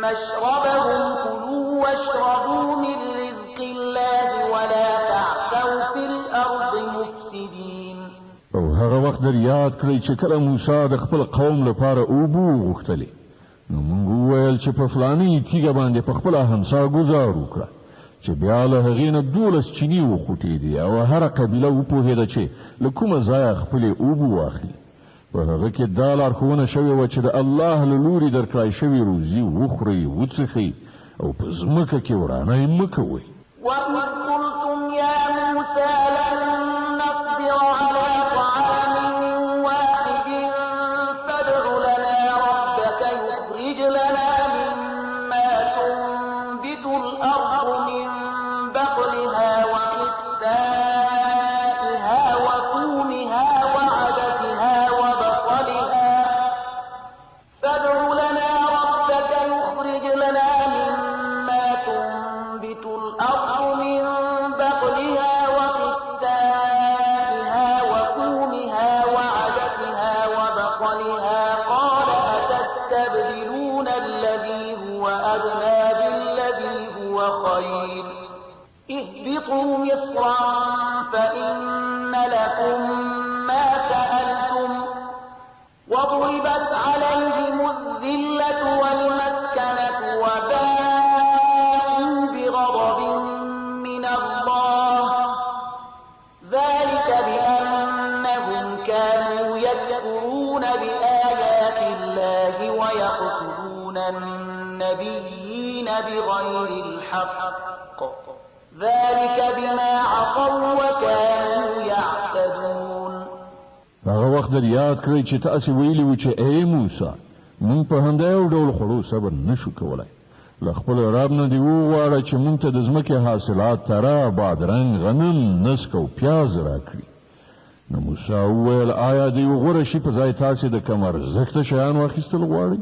مشربهم كلوا واشربوا من رزق الله ولا تعثوا في الأرض مفسدين. او هغه وخت در یاد کړئ چې کله موسی د خپل قوم لپاره اوبه غوښتلې، نو موږ وویل چې په فلاني تیږه باندې په خپله همسا ګزار وکړه چې بیا له هغې نه 12 چینې وخوټېدې او هره قبیله وپوهېده چې له کومه ځایه خپلې اوبه واخلي. په هغه کې دا لارښوونه شوې وه چې د الله له لورې درکړای شوې روزي وخورئ وڅښئ او په ځمکه کې ورانۍ مه کوئ. وَإِذْ قُلْتُمْ يَا مُوسَى لَن نَّصْبِرَ عَلَىٰ طَعَامٍ وَاحِدٍ فَادْعُ لَنَا رَبَّكَ يُخْرِجْ لَنَا مِمَّا تُنبِتُ الْأَرْضُ مِن بَقْلِهَا وَقِثَّائِهَا وَفُومِهَا وَعَدَسِهَا وَبَصَلِهَا فَادْعُ لَنَا رَبَّكَ يُخْرِجْ لَنَا مِمَّا تُنبِتُ الْأَرْضُ مِن بَقْلِهَا وَقِثَّائِهَا وَفُومِهَا وَعَدَسِهَا وَبَصَلِهَا قَالَ أَتَسْتَبْدِلُونَ الَّذِي هُوَ أَدْنَىٰ بِالَّذِي هُوَ خَيْرٌ اهْبِطُوا مِصْرًا فَإِنَّ لَكُم مَّا سَأَلْتُمْ وَضُرِبَتْ عَلَيْهِمُ الذِّلَّةُ وَالْمَسْكَنَةُ وَبَاءُوا بِغَضَبٍ مِّنَ اللَّهِ ذَلِكَ بِأَنَّهُمْ كَانُوا يَكْفُرُونَ بِآيَاتِ اللَّهِ وَيَقْتُلُونَ النَّبِيِّينَ بِغَيْرِ الْحَقِّ ذَلِكَ بِمَا عَصَوا وَكَانُوا يَعْتَدُونَ. هغه وخت در یاد کړئ چې تاسې ویلي وو چې ای موسی موږ په همدا یو ډول خوړو صبر نشو کولی، له خپل رب نه دې وغواړه چې موږ ته د ځمکې حاصلات تره، بادرنګ، غنم، نسک او پیاز راکړي. نو موسی وویل آیا د یو غوره شي په ځای تاسې د کم ارزښته شیانو اخیستل غواړئ؟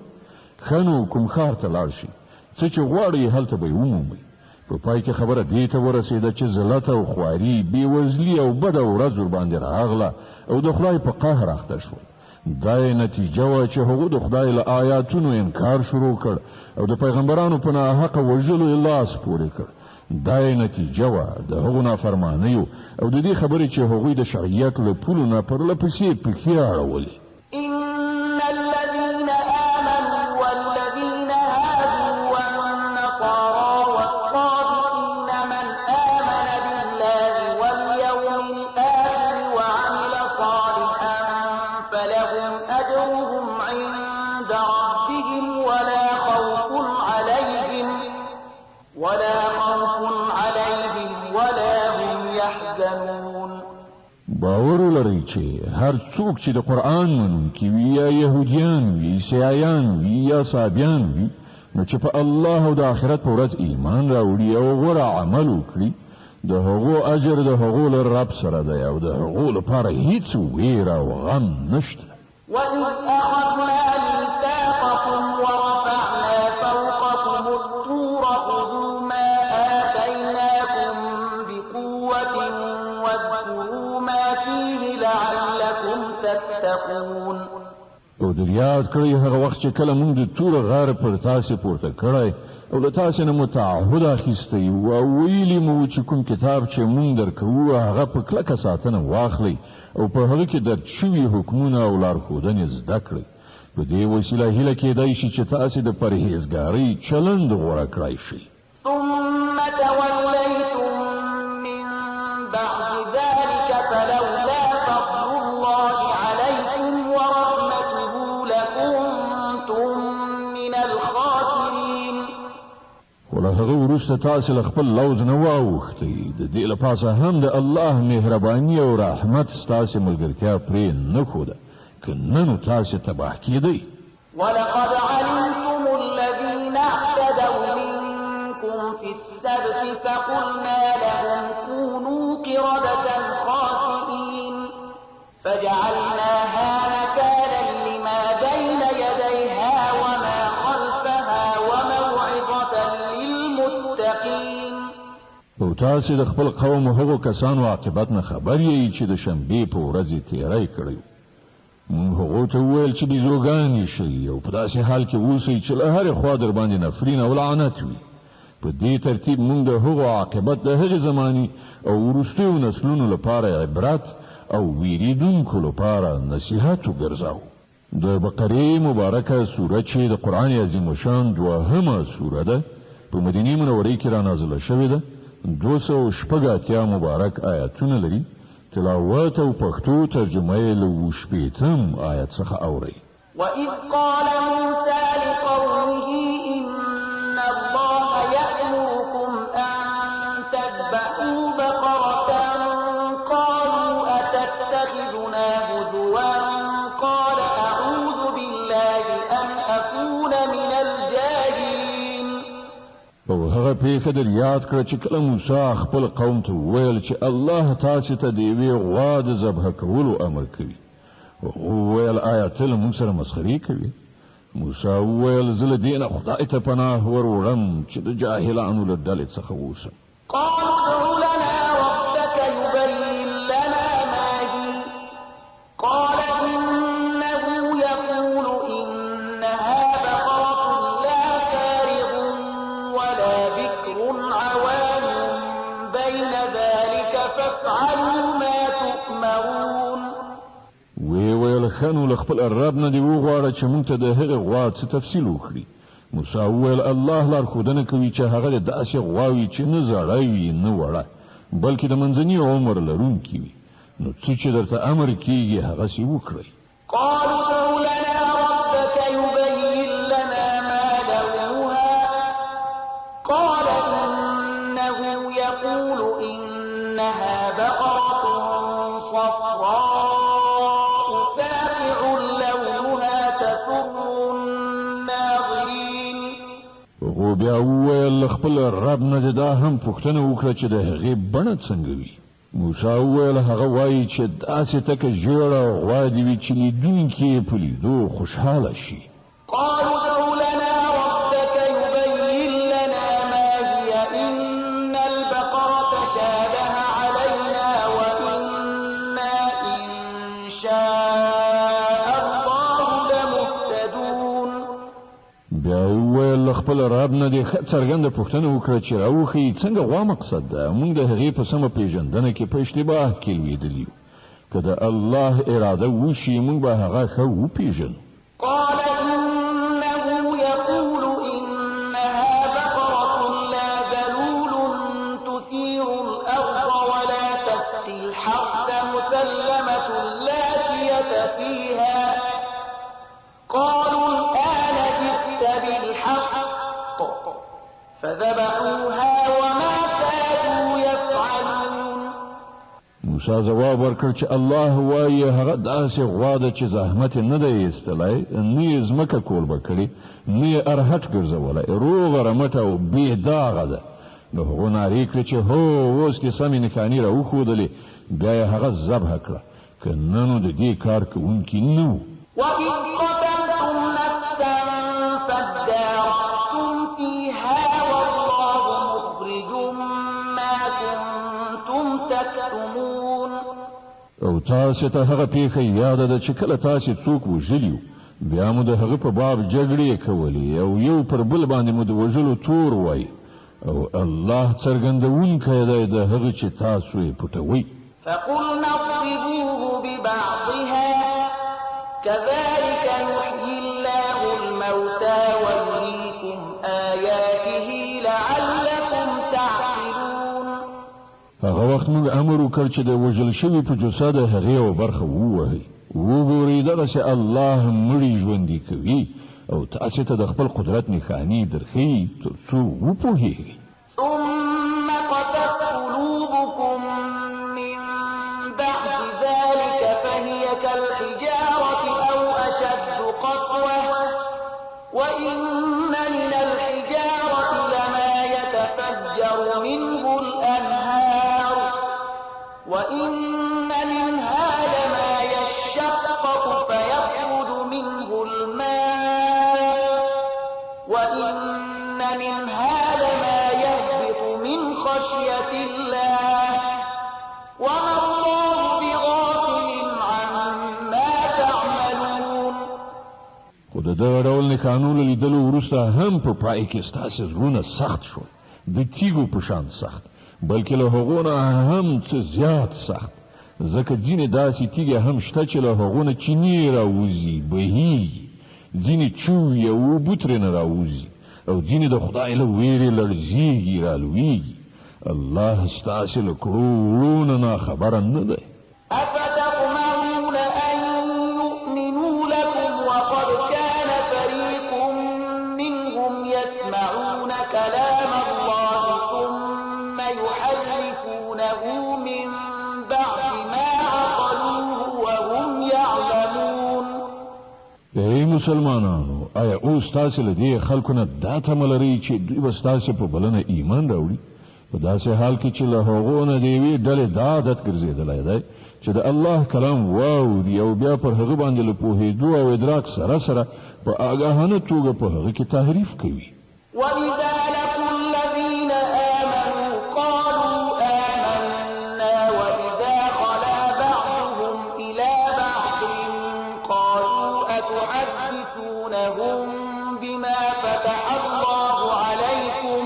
ښه نو کوم ښار ته لاړ شئ، څه چې غواړئ هلته به یې ومومئ، په پای کې خبره دې ته ورسېده چې ذلت او خواري بېوزلي او بده ورځ ورباندې راغله او د خدای په قهر اخته شول. دا یې نتیجه وه چې هغوی د خدای له آیاتونو انکار شروع کړ او د پیغمبرانو په ناحقه وژلو یې لاس پورې کړ. دا یې نتیجه وه د هغو نافرمانیو او د دې خبرې چې هغوی د شرعیت له پولو نه پرله پسې پښې اړولې. إن الذين آمنوا والذين هادوا والنصارى والصابئين من آمن بالله واليوم الآخر وعمل صالحا فلهم أجرهم عند ربهم ولا خوف عليهم ولا هم يحزنون. باور لري چې هر څوک چې د قرآن منونکي وي یا یهودیان وي عیسایان وي یا صابیان وي نو چې په الله او د آخرت په ورځ ایمان راوړي او غوره عمل وکړي د هغو اجر د هغو له رب سره دی او د هغو لپاره هیڅ ویره او غم نشته. وَإِذْ أَخَذْنَا مِيثَاقَكُمْ وَرَفَعْنَا فَوْقَكُمُ الطُّورَ خُذُوا مَا آتَيْنَاكُمْ بِقُوَّةٍ وَاذْكُرُوا مَا فِيهِ لَعَلَّكُمْ تَتَّقُونَ. او در یاد کړئ هغه وخت چې کله موږ د تور غار پر تاسې پورته کړی او له تاسې نه مو تعهد اخیستی او ویلي مو چې کوم کتاب چې موږ درکوو هغه په کلکه ساتنه واخلئ او په هغه کې درج شوي حکمونه او لارښودنې زده کړئ. په دې وسیله هیله کېدای شي چې تاسې د پرهیزګارۍ چلند غوره کړای شئ. ثم توليتم من بعد ذلك فلولا فضل الله عليكم ورحمته لكنتم من الخاسرين. خو له هغه وروسته تاسې له خپل لوز نه واوښتئ. د دې له پاسه هم د الله مهرباني او رحمت ستاسې ملګرتیا پرې نه ښوده که نه نو تاسې تباه کېدئ. ولقد علمتم الذين اعتدوا منكم في السبت فقلنا لهم كونوا قردة خاسئين فجعلناها نكالا لما بين يديها وما خلفها وموعظة للمتقين. او تاسې د خپل قوم هغو کسانو عاقبت نه خبر یې چې د شنبې په ورځ یې تیری کړی. موږ هغو ته وویل چې بیزوګانې شئ او په داسې حال کې اوسئ چې له هرې خوا در باندې نفرین او لعنت وي. په دې ترتیب موږ د هغو عاقبت د هغې زماني او وروستیو نسلونو لپاره عبرت او ویریدونکو لپاره نصیحت وګرځاو. د بقرې مبارکه سوره چې د قرآن عظیم الشان دوهمه سوره ده په مدینې منورې کې رانازله شوې ده. 280 مبارک آیاتونه لري. تلاوت او پښتو ترجمه یې له 18 آیت څخه اورئ. وَإِذْ قَالَ مُوسَى لِقَوْمِهِ إِنَّ اللَّهَ يَأْمُرُكُمْ أَن تَذْبَحُوا بَقَرَةً قَالُوا أَتَتَّخِذُنَا هُزُوًا قَالَ أَعُوذُ بِاللَّهِ أَنْ أَكُونَ مِنَ الْجَاهِلِينَ. او هغه پیښه در یاد کړه چې کله موسی خپل قوم ته وویل چې الله تاسو ته د یوې غوا د ذبح کولو امر کوي. وویل آیا ته له موږ سره مسخرې کوي؟ موسی وویل زه له دې نه خدای ته پناه ور وړم چې د جاهلانو له ډلې څخه اوسم. قالوا ادع لنا ربك يبين لنا ما هي قال إنه يقول إنها بقرة لا فارغ ولا بكر عوان بين ذلك فافعلوا ما تؤمرون. ویل خنو له خپل رب نه دی وغواړه چې موږ ته د هغې غوا څه تفصیل وکړي. موسی وویل الله لارښودنه کوي چې هغه د داسې غواوي چې نه زړه وي نه وړه بلکې د منځني عمر لرونکي وي. نو څه چې درته امر کیږي هغسې وکړئ. قالوا ادع لنا ربك يبين لنا ما لونها قال إنه يقول إنها بقرة صفراء فاقع لونها تسر الناظرين. هغو بیا وویل خپل رب نه دا هم پوښتنه وکړه چې د هغې بڼه څنګه وي. موسی وویل هغه وایي چې داسې تکه ژیړه غوا دې وي چې لیدونکي یې په لیدو خوشحاله شي. قالوا ادع لنا ربك يبين لنا ما هي إن د خپل رب نه د څرګنده پوښتنه وکړه چې راوخی څنګه غوا مقصد ده. موږ د هغې په سمه پیژندنه کې په اشتباه کې لوېدلي یو. که د الله اراده وشي موږ به هغه ښه وپېژنو. قال إنه يقول إنها بقرة لا ذلول تثير الأرض ولا تسقي الحرث مسلمة لا شية فيها قالوا الآن جئت بالحق فذبحوها وما كادوا يفعلون. موسی جواب ورکړ چې الله وایي هغه داسې غوا ده چې زحمت نه دی ایستلی، نه یې ځمکه کوربه کړې، نه یې ارهټ ګرځولی، روغه رمټه او بې داغه ده. نو هغو نارې کړې چې هو اوس دې سمې نښانې راوښودلې، بیا یې هغه ذبح کړه، که نه نو د دې کار کوونکي نه وو. وَإِذْ قَتَلْتُمْ نَفْسًا فَادَّارَأْتُمْ فِيهَا وَاللَّهُ مُخْرِجٌ مَا كُنتُمْ تَكْتُمُونَ. او تاسې ته هغه پیښه یاده ده چې کله تاسې څوک وژلي بیا مو د هغه په باب جګړې کولې او یو پر بل باندې مو د وژلو تور وایي، او الله څرګندونکی دی د هغه چې تاسو یې پټوئ. فَقُلْنَا اضْرِبُوهُ بِبَعْضِهَا كَذَلِكَ يُحْيِي اللَّهُ الْمَوْتَى وَيُرِيكُمْ آيَاتِهِ لَعَلَّكُمْ تَعْقِلُونَ. هغه وخت موږ امر وکړ چې د وژل شوي په جثه د هغې یوه برخه ووهئ. وګورئ دغسې الله مړي ژوندي کوي او تاسې ته د خپل قدرت نښانې درښیي تر څو وپوهېږئ. ثم قست قلوبكم من بعد ذلك فهي كالحجارة أو أشد قسوة وإن من الحجارة لما يتفجر منه الأنهار وإن منها لما يشقق فيخرج منه الماء وإن منها لما يهبط من خشية الله وما الله بغافل عما تعملون. خو د دغه ډول نښانو له لیدلو وروسته هم په پای کې ستاسې زړونه سخت شول، د تیږو په شان سخت، بلکې له هغو نه هم څه زیات سخت، ځکه ځینې داسې تیږې هم شته چې له هغو نه چینې راوځي، بهیږي، ځینې چوي او اوبه ترېنه راوځي، او ځینې د خدای له ویرې لړزېږي، رالویږي. الله ستاسې له کړو وړو نه خبره نه دی. أفتطمعون أن يؤمنوا لكم وقد كان فريق منهم يسمعون كلام الله ثم يحرفونه من بعد ما عقلوه وهم يعلمون. ای مسلمانانو، آیا اوس تاسې له دې خلکو نه دا تمه لرئ چې دوی به ستاسې په بلنه ایمان راوړي، په داسې حال کې چې له هغو نه د یوې ډلې دا عادت ګرځېدلی دی چې د الله کلام واوري او بیا پر هغه باندې له پوهېدو او ادراک سره سره په آګاهانه توګه په هغه کې تحریف کوي. وَإِذَا لَقُوا الَّذِينَ آمَنُوا قَالُوا آمَنَّا وَإِذَا خَلَا بَعْضُهُمْ إِلَى بَعْضٍ قَالُوا أَتُحَدِّثُونَهُم بِمَا فَتَحَ اللَّهُ عَلَيْكُمْ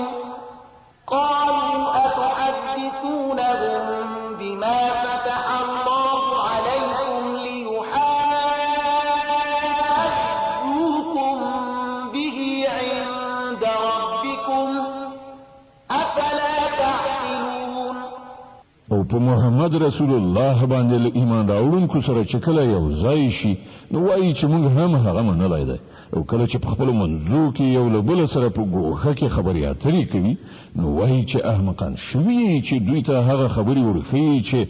ليحاجوكم به عند ربكم أفلا تعقلون. او په محمد رسول الله باندې له ایمان راوړونکو سره چې کله یو ځای شي نو وایي چې موږ هم هغه منلی دی، او کله چې په خپلو منځو کې یو له بله سره په ګوښه کې خبرې اترې کوي نو وایي چې احمقان شوي چې دوی ته هغه خبرې ورښیي چې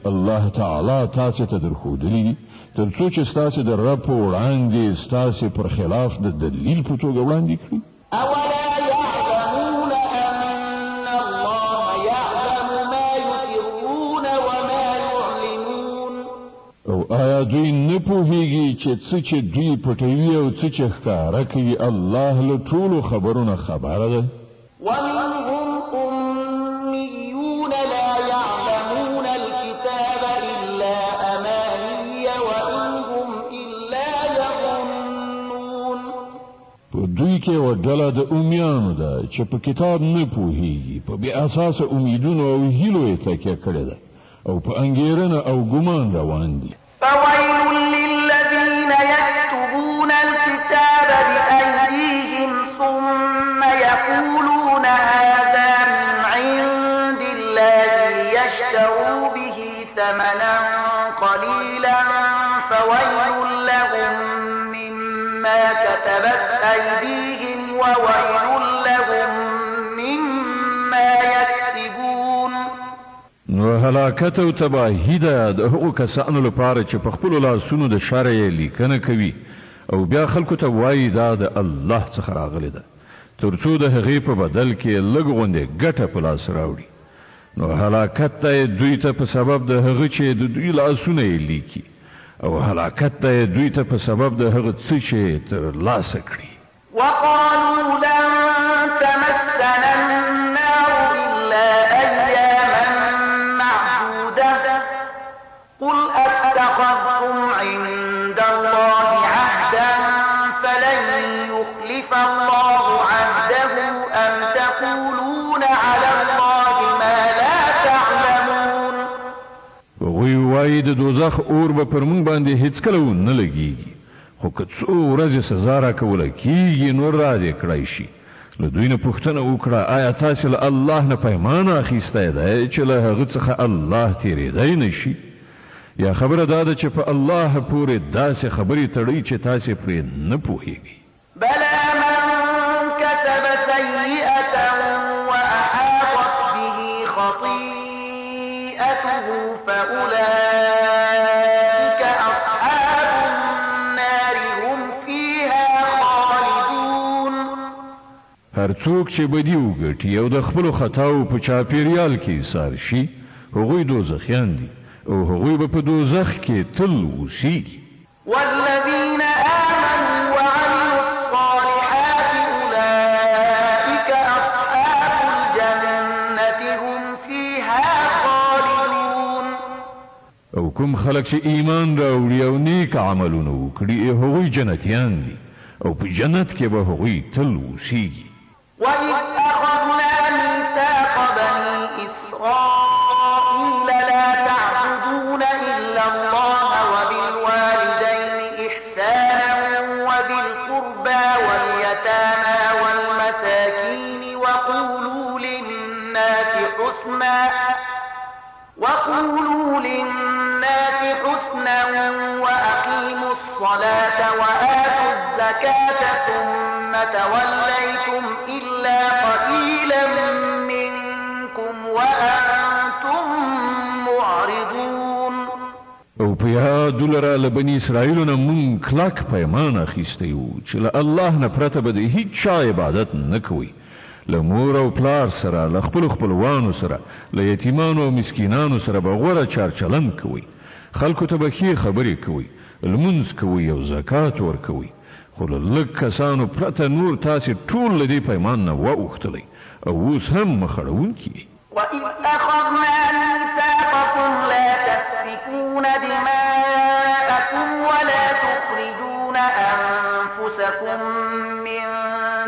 الله تعالی تاسې ته درښودلي دي، تر څو چې ستاسې د رب په وړاندې ستاسې پر خلاف د دلیل په توګه وړاندې کړي. أولا يعلمون أن الله يعلم ما يسرون وما يعلنون. او آیا دوی نه پوهیږي چې څه چې دوی پټوي او څه چې ښکاره کوي الله له ټولو خبرونه خبره ده. ومنهم أميون لا يعلمون الكتاب إلا أماني وإن هم إلا يظنون. په دوی کې یوه ډله د امیانو ده چې په کتاب نه پوهیږي، په بې اساسه امیدونو او هیلو یې تکیه کړې ده او په انګېرنه او ګمان روان دي. فويل للذين يكتبون الكتاب بأيديهم ثم يقولون هذا من عند الله ليشتروا به ثمنا قليلا فويل لهم مما كتبت أيديهم وويل لهم مما يكسبون. نو هلاکت او تباهی ده د هغو کسانو لپاره چې په خپلو لاسونو د شر یې لیکنه کوي او بیا خلکو ته وایي دا د الله څخه راغلی ده، تر څو د هغې په بدل کې لږ غوندې ګټه په لاس راوړي. نو هلاکت ته دوی ته په سبب د هغه چې د دوی لاسونه یې لیکي، او هلاکت ته دوی ته په سبب د هغه څه چې ترلاسه کړي. وقالوا لن تمسنا النار إلا أياما معدودة قل أتخذتم عند الله عهدا فلن يخلف الله عهده أم تقولون على الله ما لا تعلمون. وغوی وایي د دوزخ اور به پر موږ باندې هیڅکله نه لګیږي، خو که څو ورځې سزا راکوله کیږي نو را دې کړی شي. له دوی نه پوښتنه وکړه آیا تاسې له الله نه پیمان اخیستی دی چې له هغه څخه الله تېرېدی نه شي؟ یا خبره دا ده چې په الله پورې داسې خبرې تړئ چې تاسې پرې نه پوهیږئ. بلى من كسب سيئة وأحاطت به خطيئته فأولئك أصحاب النار هم فيها خالدون. هر څوک چې بدي وګټي او د خپلو خطاو په چاپېریال کې ایسار شي هغوی دوزخیان دي او هغوی به په دوزخ کې تل اوسیږي. والذين آمنوا وعملوا الصالحات أولئك أصحاب الجنة هم فيها خالدون. او کوم خلک چې ایمان راوړي او نیک عملونه وکړي هغوی جنتیان دي او په جنت کې به هغوی تل اوسیږي. وإذ أخذنا ميثاق بني إسرائيل لا تعبدون إلا الله وبالوالدين إحسانا وذي القربى واليتامى والمساكين وقولوا للناس حسنا وأقيموا الصلاة وآتوا الزكاة ثم توليتم إلا قليلا منكم وأنتم معرضون. او په یاد ولره له بني اسرائیلو نه مونږ کلک پیمان اخیستی وو چې له الله نه پرته به د هیڅ چا عبادت نه کوئ. له مور او پلار سره، له خپلو خپلوانو سره، له یتیمانو او مسکینانو سره به غوره چارچلند کوئ. خلکو ته به ښې خبرې کوئ، لمونځ کوئ او زکات ورکوئ. خو له لږ کسانو پرته نور تاسې ټول له دې پیمان نه واوښتلی او اوس هم مخړونکي یئ. وإذ أخذنا ميثاقكم لا تسفكون دماءكم ولا تخرجون أنفسكم من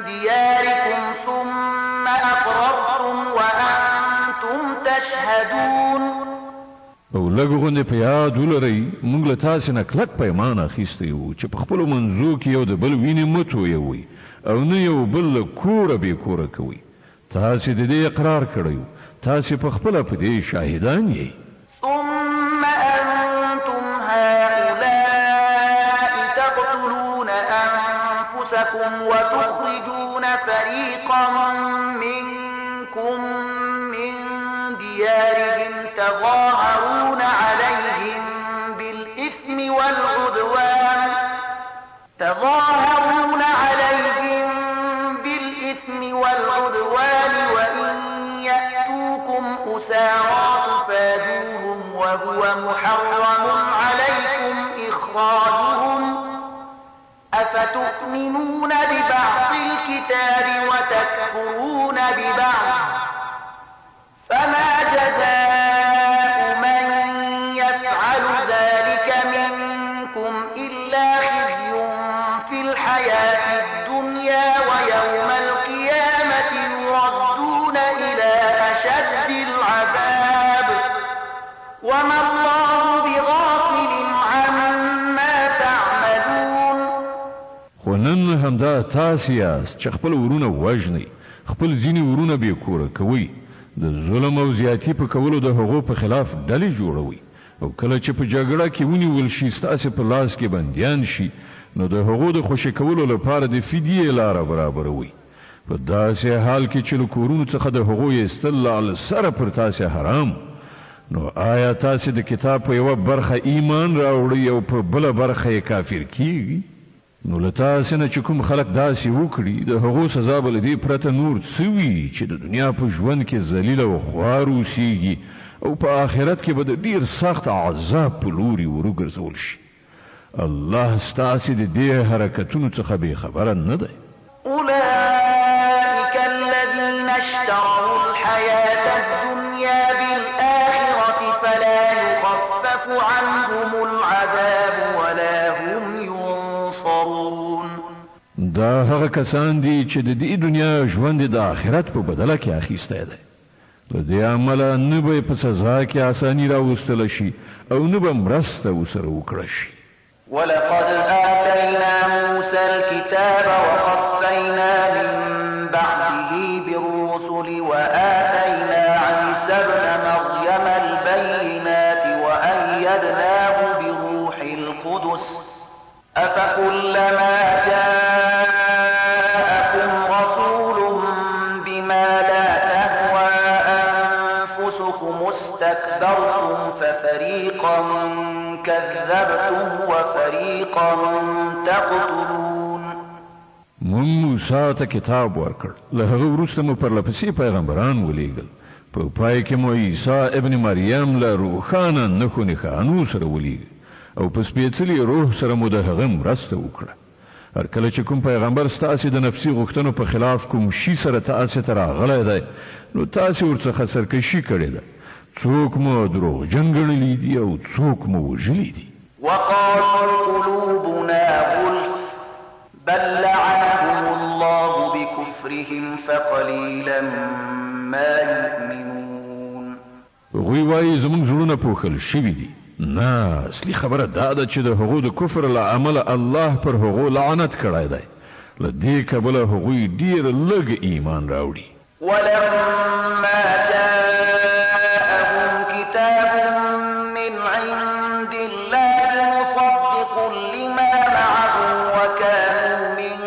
دياركم ثم أقررتم وأنتم تشهدون. او لږ غوندې په یاد ولرئ موږ له تاسې نه کلک پیمان اخیستی وو چې په خپلو منځو کې یو د بل وینې مه تویوئ او نه یو بل له کوره بې کوره کوئ. تاسې د دې اقرار کړی وو، تاسې په خپله په دې شاهدان یئ. ثم أنتم هؤلاء تقتلون أنفسكم وتخرجون فريقا منكم من ديارهم تظاهرون عليهم بالإثم والعدوان وإن يأتوكم أسارى تفادوهم وهو محرم عليكم إخراجهم أفتؤمنون ببعض الكتاب وتكفرون ببعض فما جزاء من يفعل ذلك منكم إلا خزي في الحياة الدنيا ويوم نن همدا تاسې یاست چې خپل ورونه وژنئ، خپل ځینې ورونه بې کوره کوئ، د ظلم او زیاتي په کولو د هغو په خلاف ډلې جوړوئ، او کله چې په جګړه کې ونیول شي ستاسې په لاس کې بندیان شي نو د هغو د خوشي کولو لپاره د فدیې لاره برابروئ. په داسې حال کې چې له کورونو څخه د هغو ایستل له سره پر تاسې حرام، نو آیا تاسې د کتاب په یوه برخه ایمان راوړئ او په بله برخه یې کافر کیږي؟ نو له تاسې نه چې کوم خلک داسې وکړي د هغو سزا به له دې پرته نور څه وي چې د دنیا په ژوند کې ذلیل او خوار اوسیږي او په آخرت کې به د ډیر سخت عذاب په لوري وروګرځول شي. الله ستاسې د دې حرکتونو څخه بې خبره نه دی. أولئك الذين اشتروا الحياة الدنيا بالآخرة فلا يخفف عنهم العذاب ولا هم ينصرون. دا هغه کسان دي چې د دې دنیا ژوند د آخرت په بدله کې اخیستی دی. له دې امله نه به په سزا کې اساني راوستله شي او نه به مرسته ورسره وکړه شي. ولقد آتينا موسى الكتاب وقفينا من بعده بالرسل وآتينا عيسى ابن مريم البينات وأيدناه بروح القدس أفكلما جاءكم رسول بما لا تهوى أنفسكم استكبرتم ففريقا كذبتم وفريقا تقتلون. مون موسی ته کتاب ورکړ، له هغه وروسته مو پرلپسې پیغمبران ولیږل، په پای کې مو عیسی ابن مریم له روښانه نښو نښانو سره ولیږه او په سپېڅلي روح سره مو د هغه مرسته وکړه. هر کله چې کوم پیغمبر ستاسې د نفسي غوښتنو په خلاف کوم شي سره تاسې ته راغلی دی نو تاسې ورڅخه سرکشي کړې ده. څوک مو دروغجن ګڼلي دي او څوک مو وژلي دي. وقالوا قلوبنا غلف بل لعنهم الله بكفرهم فقليلا ما يؤمنون. هغوی وایي زموږ زړونه پوښل شوي دي. نه، اصلي خبره دا ده چې د هغو د کفر له امله الله پر هغو لعنت کړی دی. له دې کبله هغوی ډېر لږ ایمان راوړي. ولما جاءهم كتاب من عند الله مصدق لما معهم وكانوا من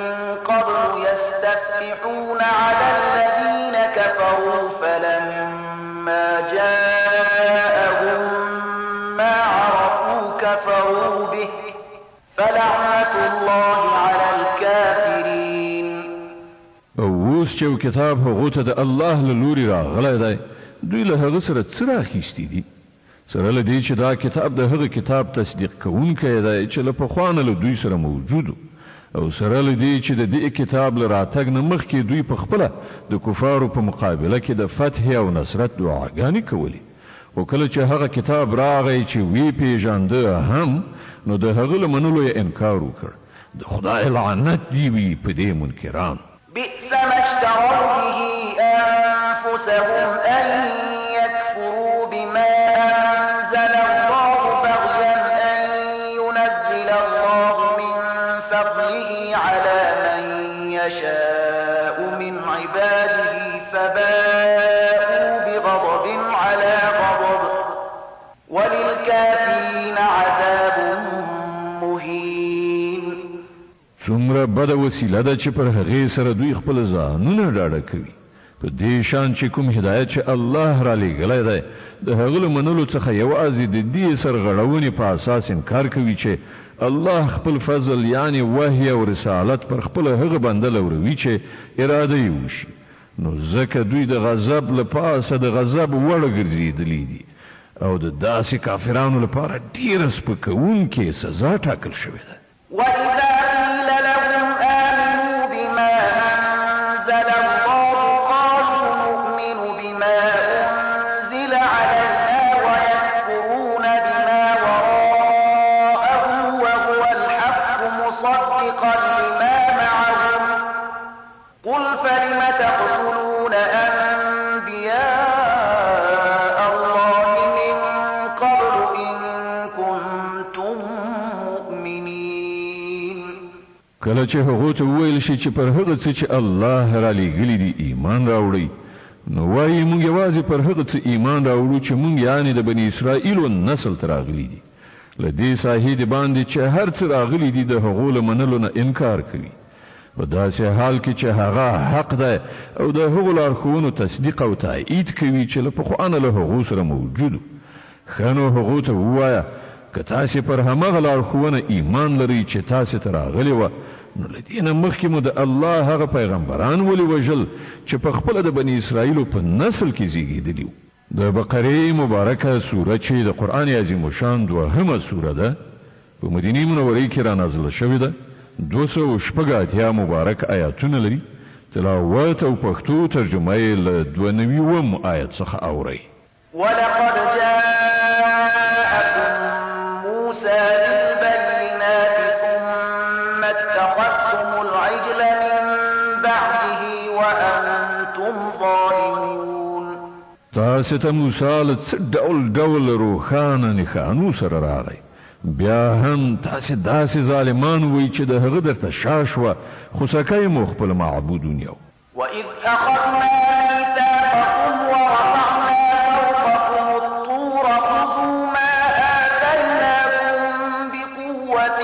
قبل يستفتحون على الذين كفروا فلما جاءهم ما عرفوا كفروا به فلعنة الله على الكافرين. اوس چې کتاب هغو ته د الله له لوري راغلی دی دوی له هغه سره څه راخیستي دي؟ سره له دې چې دا کتاب د هغه کتاب تصدیق کوونکی دی چې له پخوا نه له دوی سره موجود او سره له دې چې د دې کتاب له راتګ نه مخکې دوی په خپله د کفارو په مقابله کې د فتح او نصرت دعاګانې کولې. خو کله چې هغه کتاب راغی چې وی پیژانده هم نو د هغه له منلو یې انکار وکړ. د خدای لعنت دی وي په دې منکران. بئس ما اشتروا به أنفسهم أن يكفروا بما أنزل الله بغيا أن ينزل الله من فضله على من يشاء من عباده فباءوا بغضب على غضب وللكافرين عذاب مهين. څومره بده وسیله ده چې پر هغې سره دوی خپل ځانونه ډاډه کوي. په دې شان چې کوم هدایت چې الله را لېږلی دی د هغه له منلو څخه یوازې د دې سرغړونې په اساس انکار کوي چې الله خپل فضل یعنی وحی او رسالت پر خپل هغه بنده لوروي چې اراده یې وشي. نو ځکه دوی د غضب له پاسه د غضب وړ ګرځېدلي دي او د داسې کافرانو لپاره ډېره سپکوونکې سزا ټاکل شوې ده. وإذا قيل لهم آمنوا بما أنزل الله قالوا نؤمن بما أنزل علينا ويكفرون بما وراءه وهو الحق مصدقا لما معهم قل فلم تقتلون أنبياء الله من قبل إن كنتم مؤمنين. کله چې هغو ته وویل شي چې پر هغه څه چې الله را لېږلي دي ایمان راوړئ نو وایي موږ یوازې پر هغه څه ایمان راوړو چې موږ یعنې د بني اسرائیلو نسل ته راغلي دي له دې ساحې د باندې چې هر څه راغلي دي د هغو له منلو نه انکار کوي په داسې حال کې چې هغه حق ده او د هغو لارښوونو تصدیق او تایید کوي چې له پخوا نه له هغو سره موجود ښه نو هغو ته ووایه که تاسې پر همغه لارښوونه ایمان لرئ چې تاسې ته راغلې وه نو له دې نه مخکې مو د الله هغه پیغمبران ولې وژل چې په خپله د بني اسرائیلو په نسل کې زیږېدلي وو د بقرې مبارکه سوره چې د قرآن عظیم شان دوهمه سوره ده په مدینې منورې کې را نازله شوې ده 280 مبارک آیاتونه لري تلاوت او پښتو ترجمه یې له 92 آیت څخه اورئ ولقد جاءكم موسى بالبينات ثم اتخذتم العجل من بعده وأنتم ظالمون تاسو ته موسی له ډول روښانه نښانو سره راغی بیا هم تاسې داسې ظالمان وئ چې د هغه درته شا شوه خو سکی مو خپل معبودون یو وإذ أخذنا ميثاقكم ورفعنا فوقكم الطور خذوا ما آتيناكم بقوة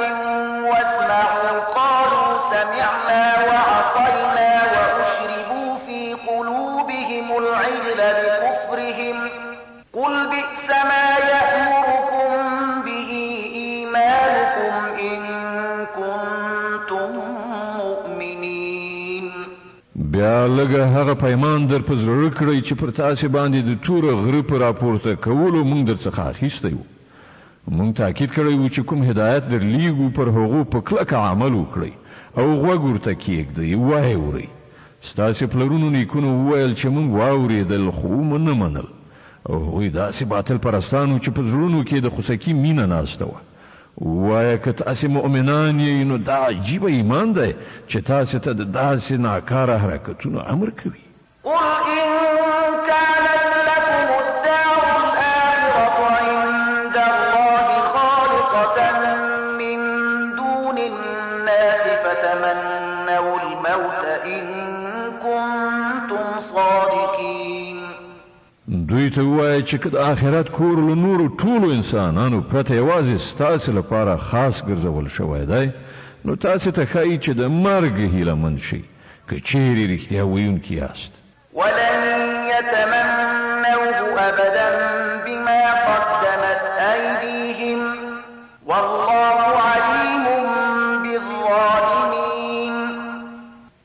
واسمعوا قالوا سمعنا وعصينا وأشربوا في قلوبهم العجل بكفرهم قل بئس ما يأمركم به إيمانكم إن كنتم مؤمنين بیا لږه هغه پیمان در په زړه کړئ چې پر تاسې باندې د توره غره په راپورته کولو موږ درڅخه اخیستی وو موږ تاکید کړی وو چې کوم هدایت درلیږو پر هغو په کلکه عمل وکړئ او غوږ ورته کیږدئ وایې اورئ ستاسې پلرونو نیکونو وویل چې موږ واورېدل خو مو نه منل او هغوی داسې باطل پرستانو چې په زړونو کې د خوسکي مینه ناسته وه وایه که تاسې مؤمنان یې نو دا عجیبه ایمان دی چې تاسې ته د داسې ناکاره حرکتونو امر کوي قل إن كانت لكم الدار الآخرة عند الله خالصة من دون الناس فتمنوا الموت إن كنتم صادقين دوی ته ووایه چې که د آخرت کور له نورو ټولو انسانانو پرته یوازې ستاسې لپاره خاص ګرځول شوی دی نو تاسې ته ښایي چې د مرګ هیله مند شئ که چیرې رښتیا ویونکي یاست ولن يتمنوه أبدا بما قدمت أيديهم والله عليم بالظالمين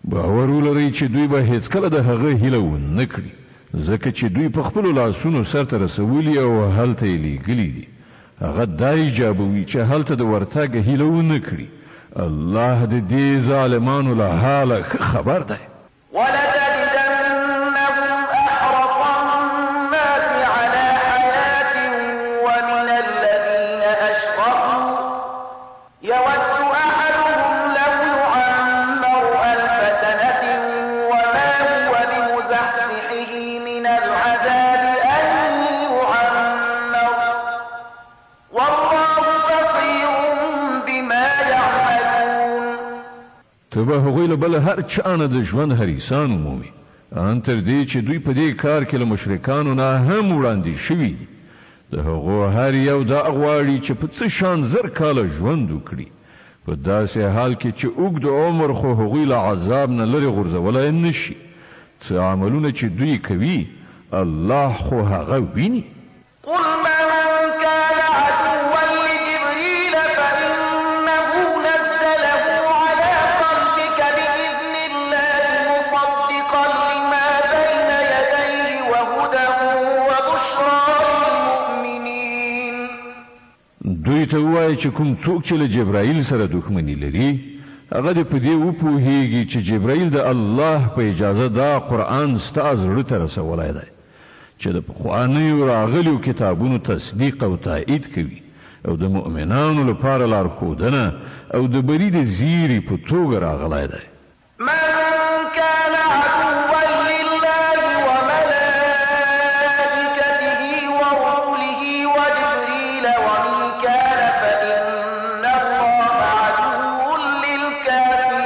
باور ولرئ چې دوی به هیڅکله د هغه هیله ونه کړي ځکه چې دوی په خپلو لاسونو سرته رسولي او هلته یې لیږلي دي هغه دا ایجابوي چې هلته د ورتګ هیله ونه کړي الله د دې ظالمانو له حاله ښه خبر دی ولتجدنهم أحرص الناس على حياة ومن الذين أشركوا يود أحدهم لو يعمر 1000 سنة وما هو بمزحزحه من العذاب أن يعمر والله بصير بما يعملون ته به هغوی له بله هر چا نه د ژوند حریصان ومومي ان تر دې چې دوی په دې کار کې له مشرکانو نه هم وړاندې شوي دي د هغو هر یو دا غواړي چې په څه شان 1000 کاله ژوند وکړي په داسې حال کې چې اوږد عمر خو هغوی له عذاب نه لرې غورځولی نه شي څه عملونه چې دوی کوي الله خو هغه ویني قل من كان عدوا لجبريل فإنه نزله على قلبك بإذن الله مصدقا لما بين يديه وهدى وبشرى للمؤمنين دوی ته ووایه چې کوم څوک چې له جبرائیل سره دښمني لري هغه دې په دې وپوهیږي چې جبرائیل د الله په اجازه دا قرآن ستا زړه ته رسولی دی چې د پخوانیو راغلیو کتابونو تصدیق او تایید کوي او د مؤمنانو لپاره لارښودنه او د بری د زیري په توګه راغلی دی من كان عدوا لله وملائكته ورسله وجبريل وميكال فإن الله عدو للكافرين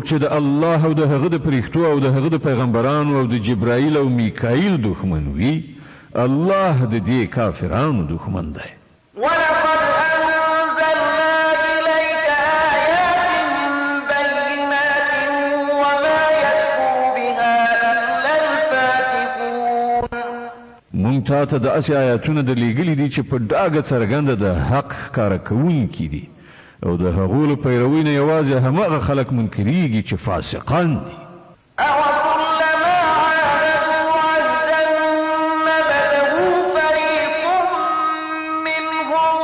چې د الله او د هغه د فرښتو او د هغه د پیغمبرانو او د جبرائیل او میکائیل دښمن وي الله د دې کافرانو دښمن دی. ولقد أنزلنا إليك آيات بينات وما يكفر بها إلا الفاسقون. مونږ ته د اسې آیاتونه د لیږلي دي چې په ډاګه څرګنده د حق ښکاره کوونکي دي او د هغو له پیروۍ نه یوازې هماغه خلک منکریږي چې فاسقان دي. أَوَكُلَّمَا عَاهَدُوا عَهْدًا نَبَذَهُ فَرِيقٌ مِّنْهُمْ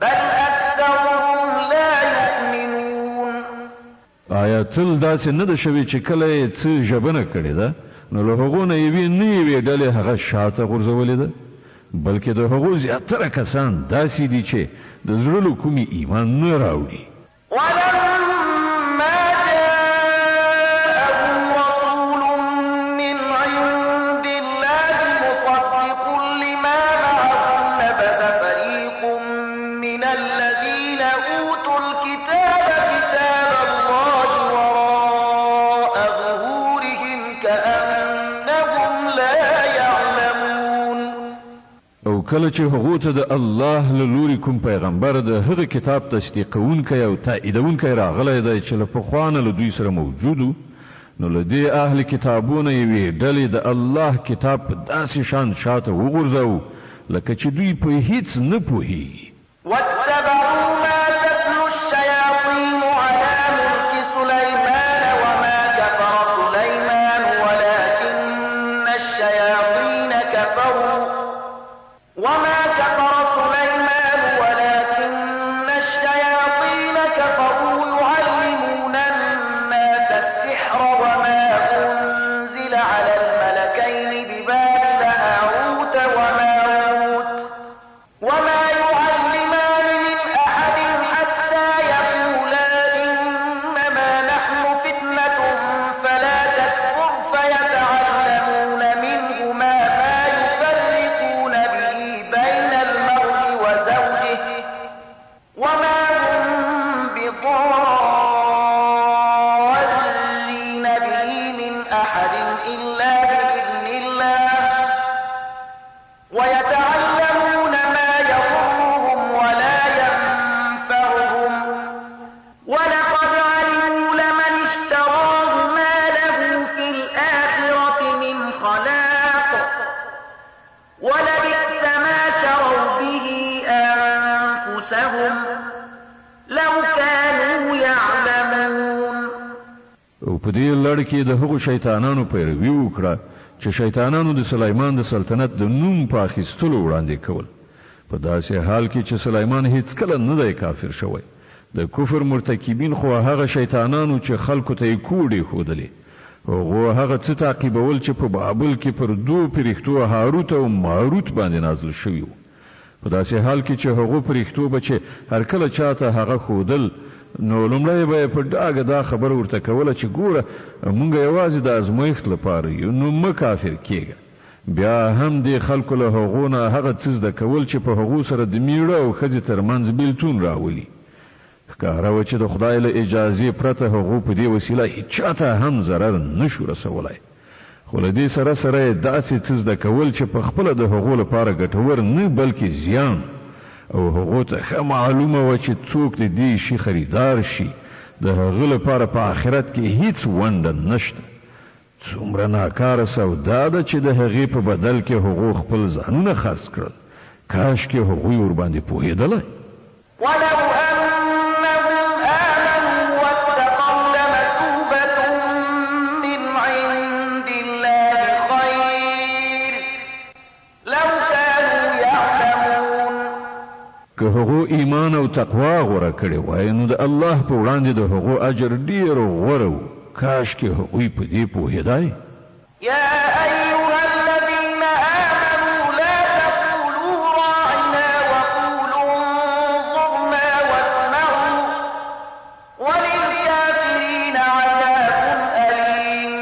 بَلْ أَكْثَرُهُمْ لَا يُؤْمِنُونَ. آیا تل داسې نه ده شوې چې کله یې څه ژبنه کړې ده نو له هغو نه یوې ډلې هغه شاته غورځولې ده بلکې د هغو زیاتره کسان داسې دي چې د زړه له کومې ایمان نه راوړي. ولما جاءهم رسول من عند الله مصدق لما معهم نبذ فريق من الذين أوتوا الكتاب كتاب الله وراء ظهورهم كأنهم لا يعلمون. او کله چې هغو ته د الله له لوري کوم پیغمبر د هغه کتاب تصدیقونکی او تاییدونکی راغلی دی چې له پخوا نه له دوی سره موجودو نو له دې اهل کتابونه یوې ډلې د الله کتاب په داسې شان شاته وغورځوو لکه چې دوی په هیڅ نه پوهیږي. واتبعوا ما تتلو الشياطين على ملك سليمان وما كفر سليمان ولكن الشياطين كفروا يعلمون الناس السحر وما أنزل على الملكين ببابل هاروت وماروت وما يعلمان من أحد حتى يقولا إنما نحن فتنة فلا تكفر فيتعلمون منهما ما يفرقون به بين المرء وزوجه وما هم بضارين به من أحد إلا بإذن الله ويتعلمون ما يضرهم ولا ينفعهم ولقد علموا لمن اشتراه ما له في الآخرة من خلاق ولبئس ما شروا به أنفسهم لو كانوا يعلمون. او په دې لړ کې د هغو شیطانانو پیروي وکړه چې شیطانانو د سلیمان د سلطنت د نوم په اخیستلو وړاندې کول په داسې حال کې چې سلیمان هیڅکله نه دی کافر شوی. د کفر مرتکبین خو هغه شیطانانو چې خلکو ته یې کوډې ښودلې هغو هغه څه تعقیبول چې په بابل کې پر دوو فرښتو هاروت او ماروت باندې نازل شوي وو. په داسې حال کې چې هغو فرښتو به چې هر کله چاته هغه ښودل نو لومړی به یې په ډاګه دا خبره ورته کوله چې ګوره مونږ یوازې د ازمایښت لپاره یو نو مه کافر کېږه. بیا هم دې خلکو له هغو نه هغه څه زده کول چې په هغو سره د میړه او ښځې ترمنځ بېلتون راولي. ښکاره وه چې د خدای له اجازې پرته هغو په دې وسیله هیچاته هم ضرر نشو رسولی. خو له دې سره سره یې داسې څه زده کول چې په خپله د هغو لپاره ګټور نه بلکې زیان او هغو ته ښه معلومه وه چې څوک د دې شي خریدار شي د هغه لپاره په آخرت کې هیڅ ونډه نشته. څومره ناکاره سودا ده چې د هغې په بدل کې هغو خپل ځانونه خرڅ کړل. کاشکې هغوی ورباندې پوهېدلی. ولو أنهم آمنوا واتقوا لمثوبة من عند الله خير لو كانوا يعلمون. که هغو ایمان او تقوا غوره کړې وای نو د الله په وړاندې د هغو اجر ډېر غوره و. کاشکې هغوی په دې پوهېدای. يا أيها الذين آمنوا لا تقولوا راعنا وقولوا انظرنا واسمعوا وللكافرين عذاب أليم.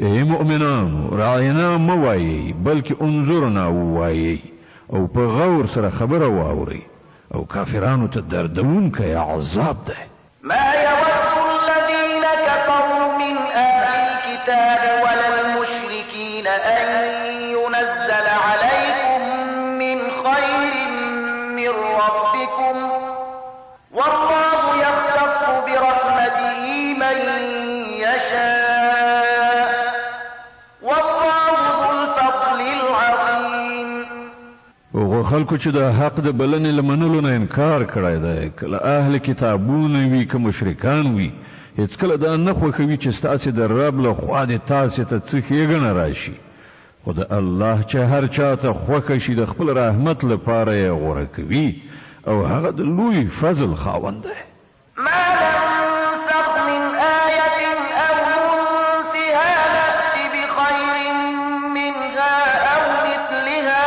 ای مؤمنانو راعنا مه وایئ بلکې انظرنا ووایئ او په غور سره خبره واورئ او کافرانو ته دردونکی عذاب دی. ما يود الذين ولا المشركين أن ينزل عليكم من خير من ربكم والله يختص برحمته من يشاء والله ذو الفضل العظيم. او خلکو چې د حق د بلنې لمنلو نه انکار کړی دی، کله اهل کتابونه وي که مشرکان وي، هیڅکله دا نه خوښوي چې ستاسې د رب له خوا دې تاسې ته څه ښېګڼه راشي، خو د الله چې هر چا ته خوښه شي د خپل رحمت لپاره یې غوره کوي او هغه د لوی فضل خاوند دی. ما ننسخ من آية أو ننسها نأت بخير منها أو مثلها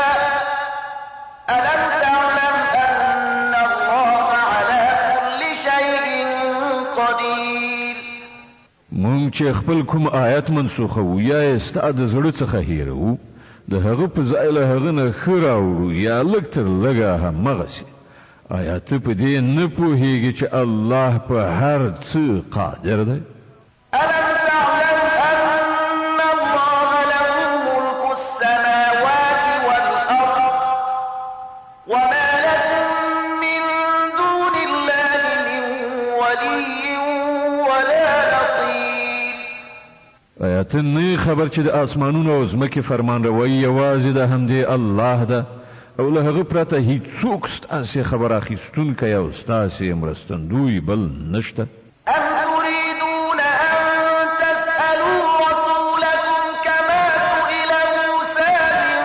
ألم تعلم أن الله على كل شيء قدير. مونږ چې خپل کوم آیت منسوخوو یا یې ستا د زړه څخه هېروو، د هغه په ځای له هغه نه ښه راوړو یا لږ تر لږه همغسې. آیا ته په دې نه پوهېږې چې الله په هر څه قادر دی؟ ألم تعلم أن الله له ملك السماوات والأرض وما لكم من دون الله من ولي ولا نصير. آیا ته نه خبر چې د آسمانونو او ځمکې فرمانروي یوازې د همدې الله ده او له هغه پرته هیڅوک ستاسې خبر اخیستونکی او ستاسې مرستندوی بل نشته؟ أم تريدون أن تسألوا رسولكم كما سئل موسى من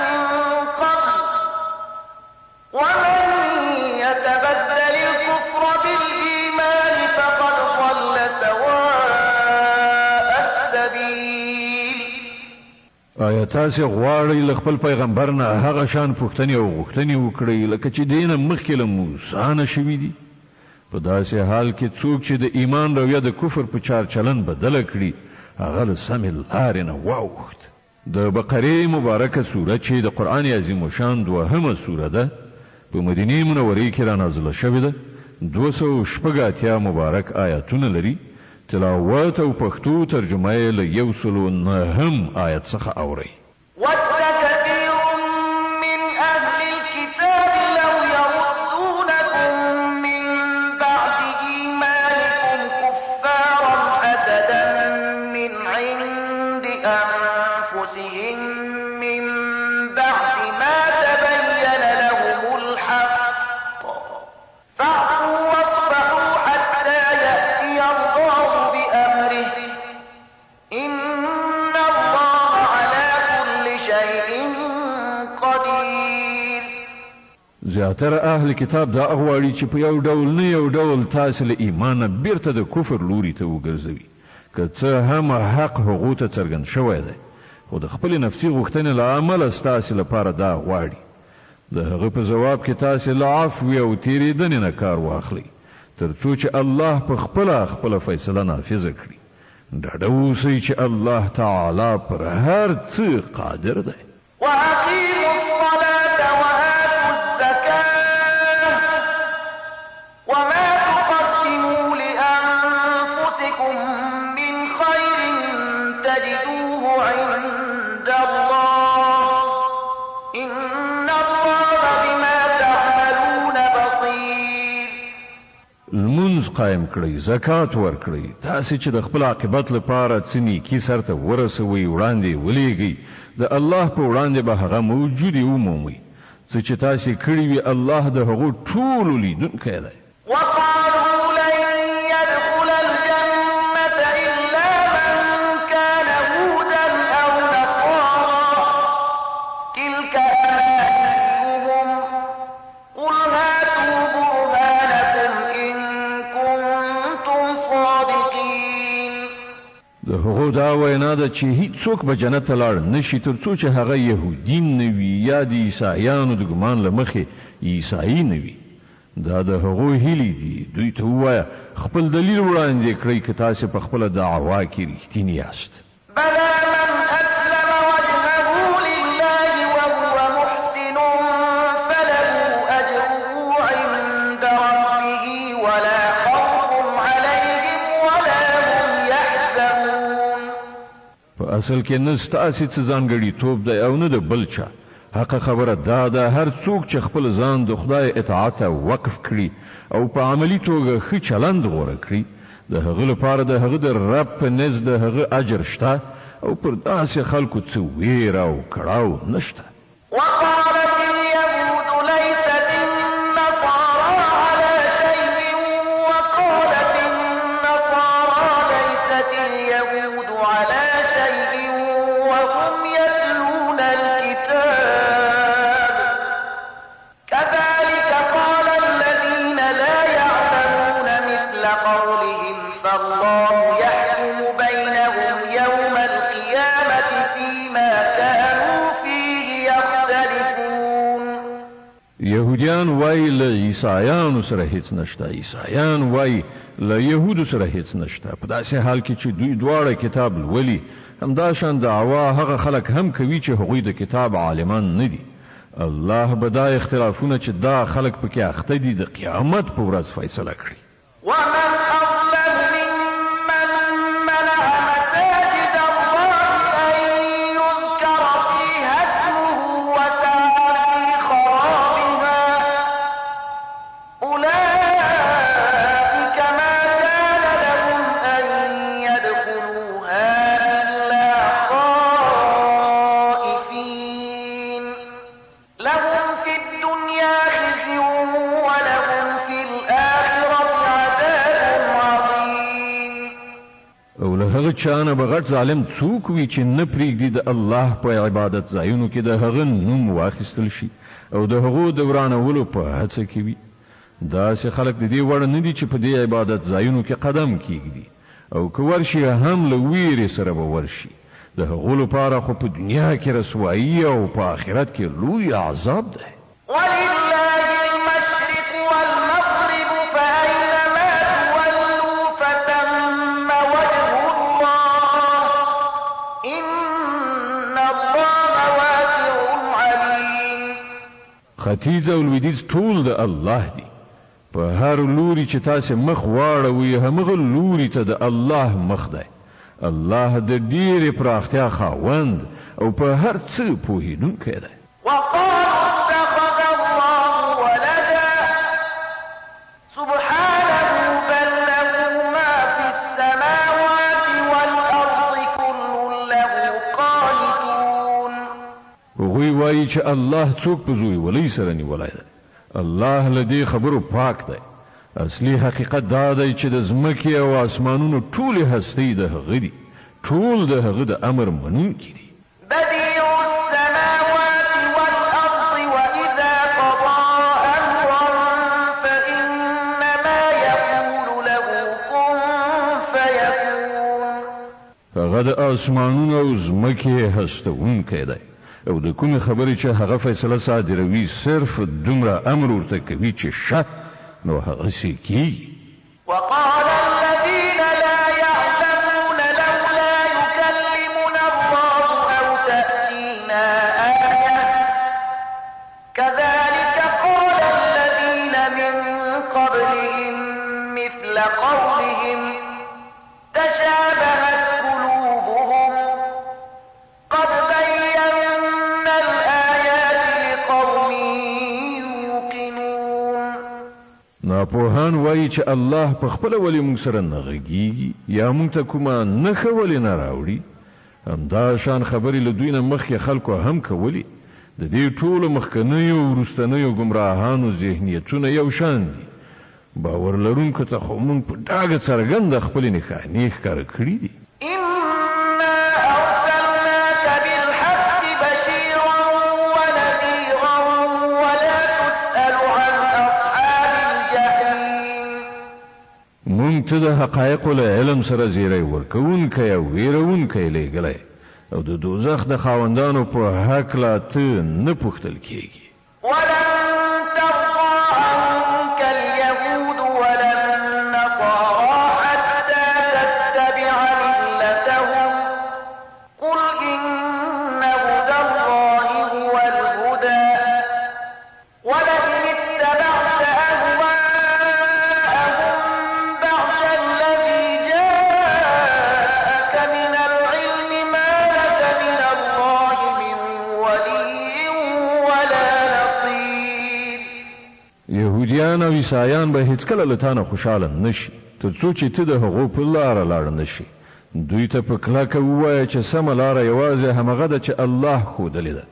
قبل ومن يتبدل الكفر بالإيمان فقد ضل سواء السبيل. آیا تاسې غواړئ له خپل پیغمبر نه هغه شان پوښتنې او غوښتنې وکړئ لکه چې دې نه مخکې له موسی نه شوي دي؟ په داسې حال کې څوک چې د ایمان رویه د کفر په چار چلن بدله کړي هغه له سمې لارې نه واوښت. د بقرې مبارکه سوره چې د قرآن عظیم شان دوهمه سوره ده په مدینې منورې کې رانازله شوې ده، 286 مبارک آیاتونه لري. تلاوت او پښتو ترجمه یې له 109 آیت څخه اورئ. ود كثير من أهل الكتاب لو يردونكم من بعد إيمانكم كفارا حسدا من عند أنفسهم من بعد ما تبين لهم الحق فاعفوا واصفحوا حتى يأتي الله بأمره إن الله على كل شيء قدير. زیاتره اهل کتاب دا غواړي چې په یو ډول نه یو ډول تاسې له ایمانه بیرته د کفر لوري ته وګرځوي، که څه هم حق هغو ته څرګند شوی دی، خو د خپلې نفسي غوښتنې له امله ستاسې لپاره دا غواړي. د هغه په جواب کې تاسې له عفو او تېرېدنې نه کار واخلئ تر څو چې الله په خپله فیصله نافظه کړي. ډاډه اوسئ چې الله تعالی پر هر څه قادر دی. وأقيموا الصلاة وآتوا الزكاة وما تقدموا لأنفسكم من خير تجدوه عند الله إن الله بما تعملون بصير. لمونځ قایم کړئ، زکات ورکړئ، تاسې چې د خپل عاقبت لپاره څه نیکي سرته ورسوئ وړاندې ولېږئ، د الله په وړاندې به هغه موجودې ومومئ. څه چې تاسې کړي وي الله د هغو ټولو لیدونکی دی. وقالوا لن يدخل الجنة إلا من كان هودا أو نصارى تلك أمانيهم قل هاتوا برهانكم إن كنتم صادقين. د هغو دا وینا ده چې هیڅوک به جنت ته لاړ نشي تر څو چې هغه یهودین نه وي یا د عیسایانو د ګمان له مخې عیسایي نه وي. دا د هغو هیلې دي. دوی ته ووایه خپل دلیل وړاندې کړئ که تاسې په خپله دعوا کې رښتیني یاست. بلى من أسلم وجهه لله وهو محسن فله أجره عند ربه ولا خوف عليهم ولا هم يحزنون. په اصل کې نه ستاسې څه ځانګړیتوب دی او نه د بل چا. حق خبره دا ده هر څوک چې خپل ځان د خدای اطاعت ته وقف کړي او په عملي توګه ښه چلند غوره کړي د هغه لپاره د هغه د رب په نزد د هغه اجر شته او پر داسې خلکو څه ویره او کړاو نشته. وقالت اليهود ليست النصارى على شيء وقالت النصارى ليست اليهود على شيء وهم يتلون الكتاب كذلك قال الذين لا يعلمون مثل قولهم فالله يحكم بينهم يوم القيامة فيما كانوا فيه يختلفون. يهوديان وای له عیسایانو سره هیڅ نشته، عیسایان وای له يهودو سره هیڅ نشته. په داسې حال کې چې دوی دواړه کتاب لولي همداشان دعوا هغه خلک هم کوي چې هغوی د کتاب عالمان نه دي. الله به دا اختلافونه چې دا خلک پکې اخته دي د قیامت په ورځ فیصله کړي. ومن أظلم ممن منع مساجد الله أن يذكر فيها اسمه وسعى في خرابها أولئك ما كان لهم أن يدخلوها إلا خائفين لهم في الدنيا خزي ولهم في الآخرة عذاب عظيم. او له هغه چانه به غټ ظالم څوک وي چې نه پرېږدي د الله په عبادت ځایونو کې د هغه نوم واخیستل شي او د هغو د ورانولو په هڅه کې وي. داسې خلک د دې وړ نه دي چې په دې عبادت ځایونو کې قدم کېږدي او که ورشي هم له ویرې سره به ورشي. د هغو لپاره خو په دنیا کې رسوایي او په آخرت کې لوی عذاب دی. ولله المشرق والمغرب فأينما تولوا فثم وجه الله إن الله واسع عليم. ختیځ او لویدیځ ټول د الله دي. په هر لوري چې تاسې مخ واړوي همغه لوري ته د الله مخ دی. الله د ډېرې پراختیا خاوند او په هر څه پوهېدونکی دی. وقالوا اتخذ الله ولدا سبحانه بل له ما في السماوات والأرض كل له قانتون. هغوی وایي چې الله څوک په زوی ولۍ سره نیولی دی. الله له دې خبرو پاک دی. اصلي حقیقت دا دی چې د ځمکې او آسمانونو ټولې هستۍ د هغه دي. ټول د هغه د امر منونکي دي. بديع السماوات والأرض وإذا قضى أمرا فإنما يقول له كن فيكون. هغه د آسمانونو او ځمکې هستوونکی دی او د کومې خبرې چې هغه فیصله صادروي صرف دومره امر ورته کوي چې شه نو هغسې کېږي. وقال الذين لا يعلمون لولا يكلمنا الله أو تأتينا آية كذلك قال الذين من قبلهم مثل قولهم تشابهت قلوبهم قد بينا الآيات لقوم يوقنون. ناپوهان وایي چې الله په خپله ولې موږ سره نه غږیږي یا موږ ته کومه نښه ولې نه راوړي. همدا شان خبرې له دوی نه مخکې خلکو هم کولي. د دې ټولو مخکنیو او وروستنیو ګمراهانو ذهنیتونه یو شان دي. باور لرونکو ته خو موږ په ډاګه څرګنده خپلې نښانې ښکاره کړي دي. إنا أرسلناك بالحق بشيرا ونذيرا ولا تسأل عن أصحاب الجحيم. موږ ته د حقایقو له علم سره زیری ورکوونکی او ویرونکی لیږلی او د دوزخ د خاوندانو په هکله ته نه پوښتل کیږي. ولن ترضى عنك اليهود ولا النصارى حتى تتبع ملتهم قل إن هدى الله هو الهدى ولئن اتبعت أهواءهم بعد الذي جاءك من العلم ما لك يهوديان او عیسایان به هیڅکله له تا نه خوشحاله نشي تر څو چې ته د هغو په لاره لاړ نشي. دوی ته په کلکه ووایه چې سمه لاره یوازې همغه ده چې الله ښودلې ده،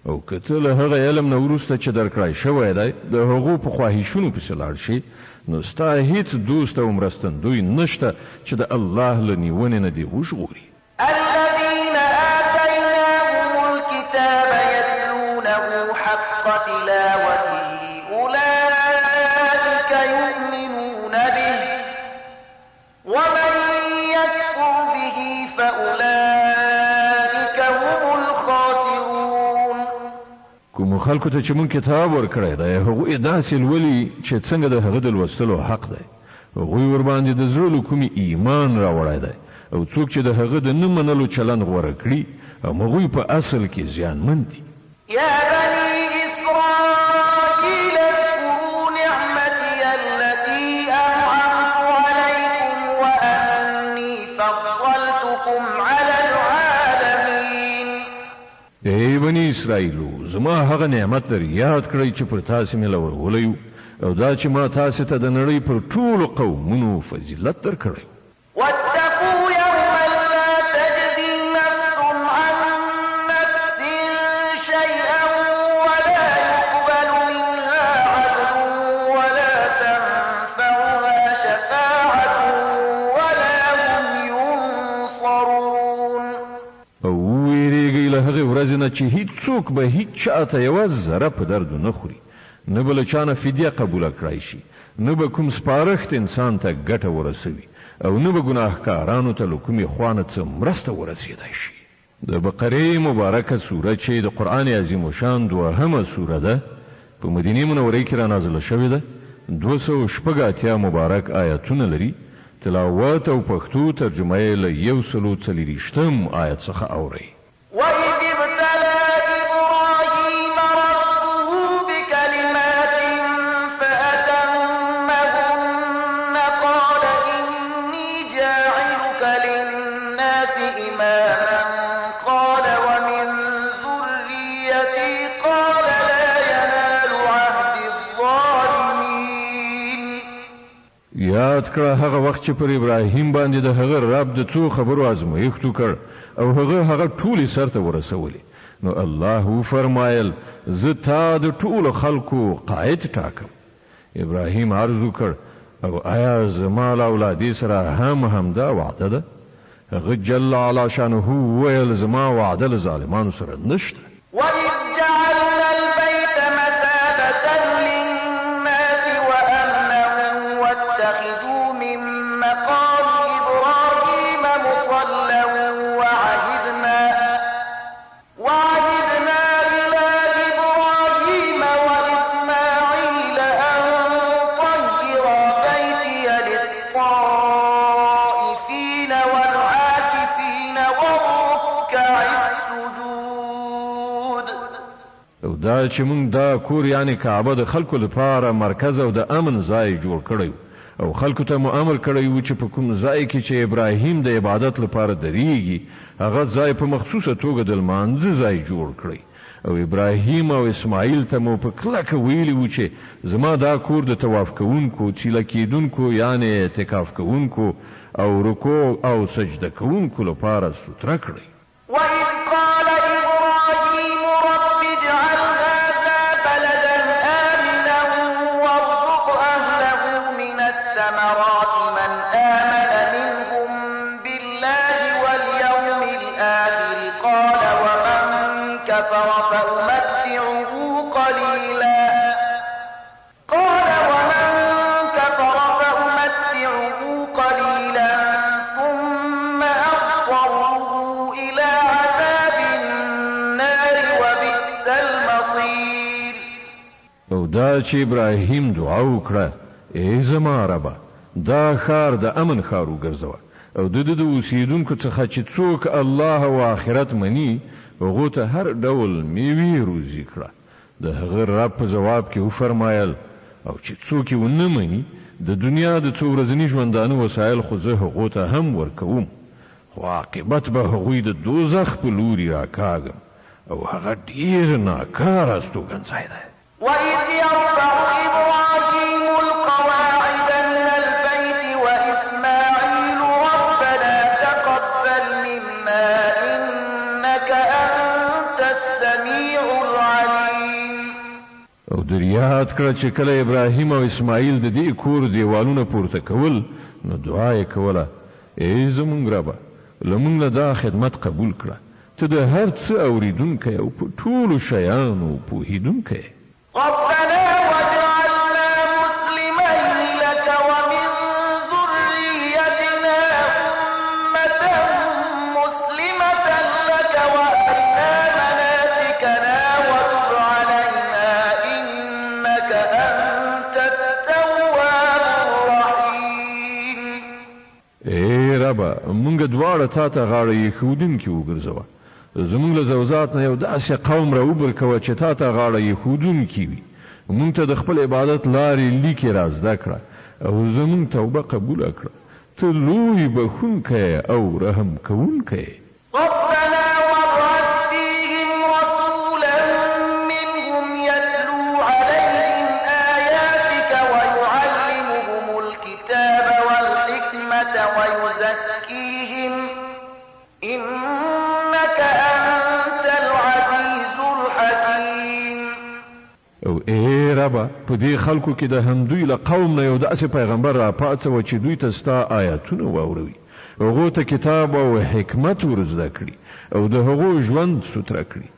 او که ته له هغه علم نه وروسته چې درکړی شوی دی د هغو په خواهشونو پسې لاړ شي، نو ستا هیڅ دوست او مرستندوی نشته چې د الله له نیونې نه دې وژغوري. الذين آتيناهم الكتاب يتلونه حق تلاوته أولئك يؤمنون به ومن يكفر به فأولئك هم الخاسرون. کوم خلکو ته چې مونږ کتاب ورکړی دی هغوی داسې لولي چې څنګه د هغه د لوستلو حق دی، هغوی ورباندې د زړه له کومې ایمان راوړی دی، او څوک چې د هغه د نه منلو چلند غوره کړي هغوی په اصل کې زیانمن دي. يا بني إسرائيل اذكروا نعمتي التي أنعمت عليكم وأني فضلتكم على العالمين. ای بني اسرائیلو، زما هغه نعمت در یاد کړئ چې پر تاسې مې لورغولی او دا چې ما تاسې ته د نړۍ پر ټولو قومونو فضیلت درکړی. واتقوا يوما لا تجزي نفس عن نفس شيئا ولا يقبل منها عدل ولا تنفعها شفاعة ولا هم ينصرون. او ویریږئ له هغې ورځې نه چې هیڅوک به هیڅ چا ته یوه ذره په دردو نه خوري، نه به له چا نه فدیه قبوله کړی شي، نه به کوم سپارښت انسان ته ګټه ورسوي، او نه به ګناهکارانو ته له کومې خوا نه څه مرسته ورسېدی شي. د بقرې مبارکه سوره چې د قرآن عظیم الشان دوهمه سوره ده په مدینې منورې کې را نازله شوې ده، 286 مبارک آیتونه لري. تلاوت او پښتو ترجمه یې له 140 آیت څخه اورئ. وإذ ابتلى إبراهيم ربه بكلمات فأتمهن قال إني جاعلك للناس إماما قال ومن ذريتي قال لا ينال عهد الظالمين. یاد کړه هغه وخت چې پر ابراهیم باندې د هغه رب د څو خبرو ازمایښت وکړ او هغه ټولې سرته ورسولې، نو الله فرمایل زه تا د ټولو خلکو قائد ټاکم. ابراهیم عرض وکړ او آیا زما له اولادې سره همدا وعده ده؟ هغه جل علا شانه ویل زما وعده له ظالمانو سره نشته. وإذ جعلنا البيت مثابة للناس وأمنا واتخذوا من مقام إبراهيم مصلى وعهدنا إلى إبراهيم وإسماعيل أن طهر بيتي للطائفين والعاكفين والركع السجود. او دا چې مونږ دا کور یعنی کعبه د خلکو لپاره مرکز او د امن ځای جوړ کړی او خلکو ته مو امر کړی و چې په کوم ځای کې چې ابراهیم د عبادت لپاره درېږي هغه ځای په مخصوصه توګه د لمانځه ځای جوړ کړی، او ابراهیم او اسماعیل ته مو په کلکه ویلي و چې زما دا کور د طواف کوونکو، چیله کیدونکو یعنی اعتکاف کوونکو او رکوع او سجده کوونکو لپاره ستره کړی. وإذ قال إبراهيم رب اجعل هذا بلدا آمنا وارزق أهله من الثمرات من آمن منهم بالله واليوم الآخر قال ومن كفر فأمتعه قليلا ثم أضطره إلى عذاب النار وبئس المصير. او دا چې ابراهیم دعا وکړه ای زما ربه دا ښار د امن ښار وګرځوه او د اوسیدونکو څخه چې څوک الله او آخرت مني هغو ته هر ډول میوې روزي کړه. د هغه رب په جواب کې وفرمایل او چې څوک یې ونه مني د دنیا د څو ورځني ژوندانه وسایل خو زه هغو ته هم ورکوم، خو عاقبت به هغوی د دوزخ په لوري راکاږم او هغه ډېر ناکاره استوګنځای دی. وإذ يرفع إبراهيم دریاد کړه چې کله ابراهیم او اسماعیل د دې کور دیوالونه پورته کول نو دعا یې کوله ای زمونږ ربه لمونږ له دا خدمت قبول کړه ته د هر څه اوریدونکی او په ټولو شیانو پوهیدونکی ربنا واجعلنا مسلمين لك ومن ذريتنا أمة مسلمة لك وأرنا مناسكنا وتب علينا إنك أنت التواب الرحيم ای ربه مونږ دواړه تا ته غاړه ایښودونکي وګرځوه زمونږ له زوزات نه یو داسې قوم راوبر کوه چې تا ته غاړه ایښودونکي وي مونږ ته د خپل عبادت لارې لیکې را زده کړه او زمونږ توبه قبوله کړه ته لوی بخښونکی او رحم کوونکی ربنا وابعث فيهم رسولا منهم يتلو عليهم آياتك ويعلمهم الكتاب والحكمة ويزكيهم إنك أنت العزيز الحكيم او ای ربه په دې خلکو کې د همدوی له قوم نه یو داسې پیغمبر را پاڅوه چې دوی ته ستا آیاتونه واوروي هغو ته کتاب او حکمت ور زده کړي او د هغو ژوند سوتره کړي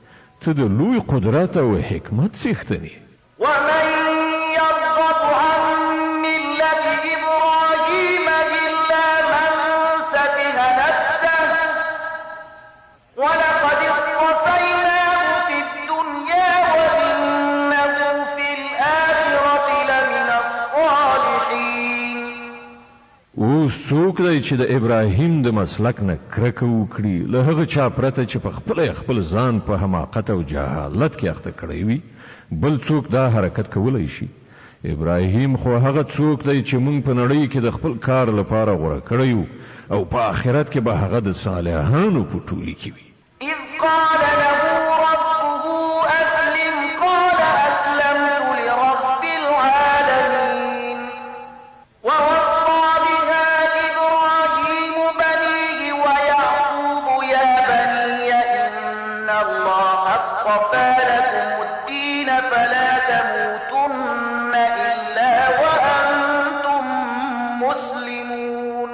ته د لوی قدرت او حکمت څښتن یې ومن يرغب عن ملة إبراهيم إلا من سفه نفسه ولقد اصطفيناه في الدنيا وإنه في الآخرة لمن الصالحين اوس څوک دی چې د ابراهیم د مسلک نه کرکه وکړي له هغه چا پرته چې په خپل ځان په حماقت او جهالت کې اخته کړی وي بل څوک دا حرکت کولی شي ابراهیم خو هغه څوک دی چې موږ په نړۍ کې د خپل کار لپاره غوره کړی او په آخرت کې به هغه د صالحانو په ټولي کې وي إذ قال له ربه أسلم قال أسلمت لرب العالمين ووصى بها إبراهيم بنيه ويعقوب يا بني إن الله اصطفى لكم الدين فلا تموتن إلا وأنتم مسلمون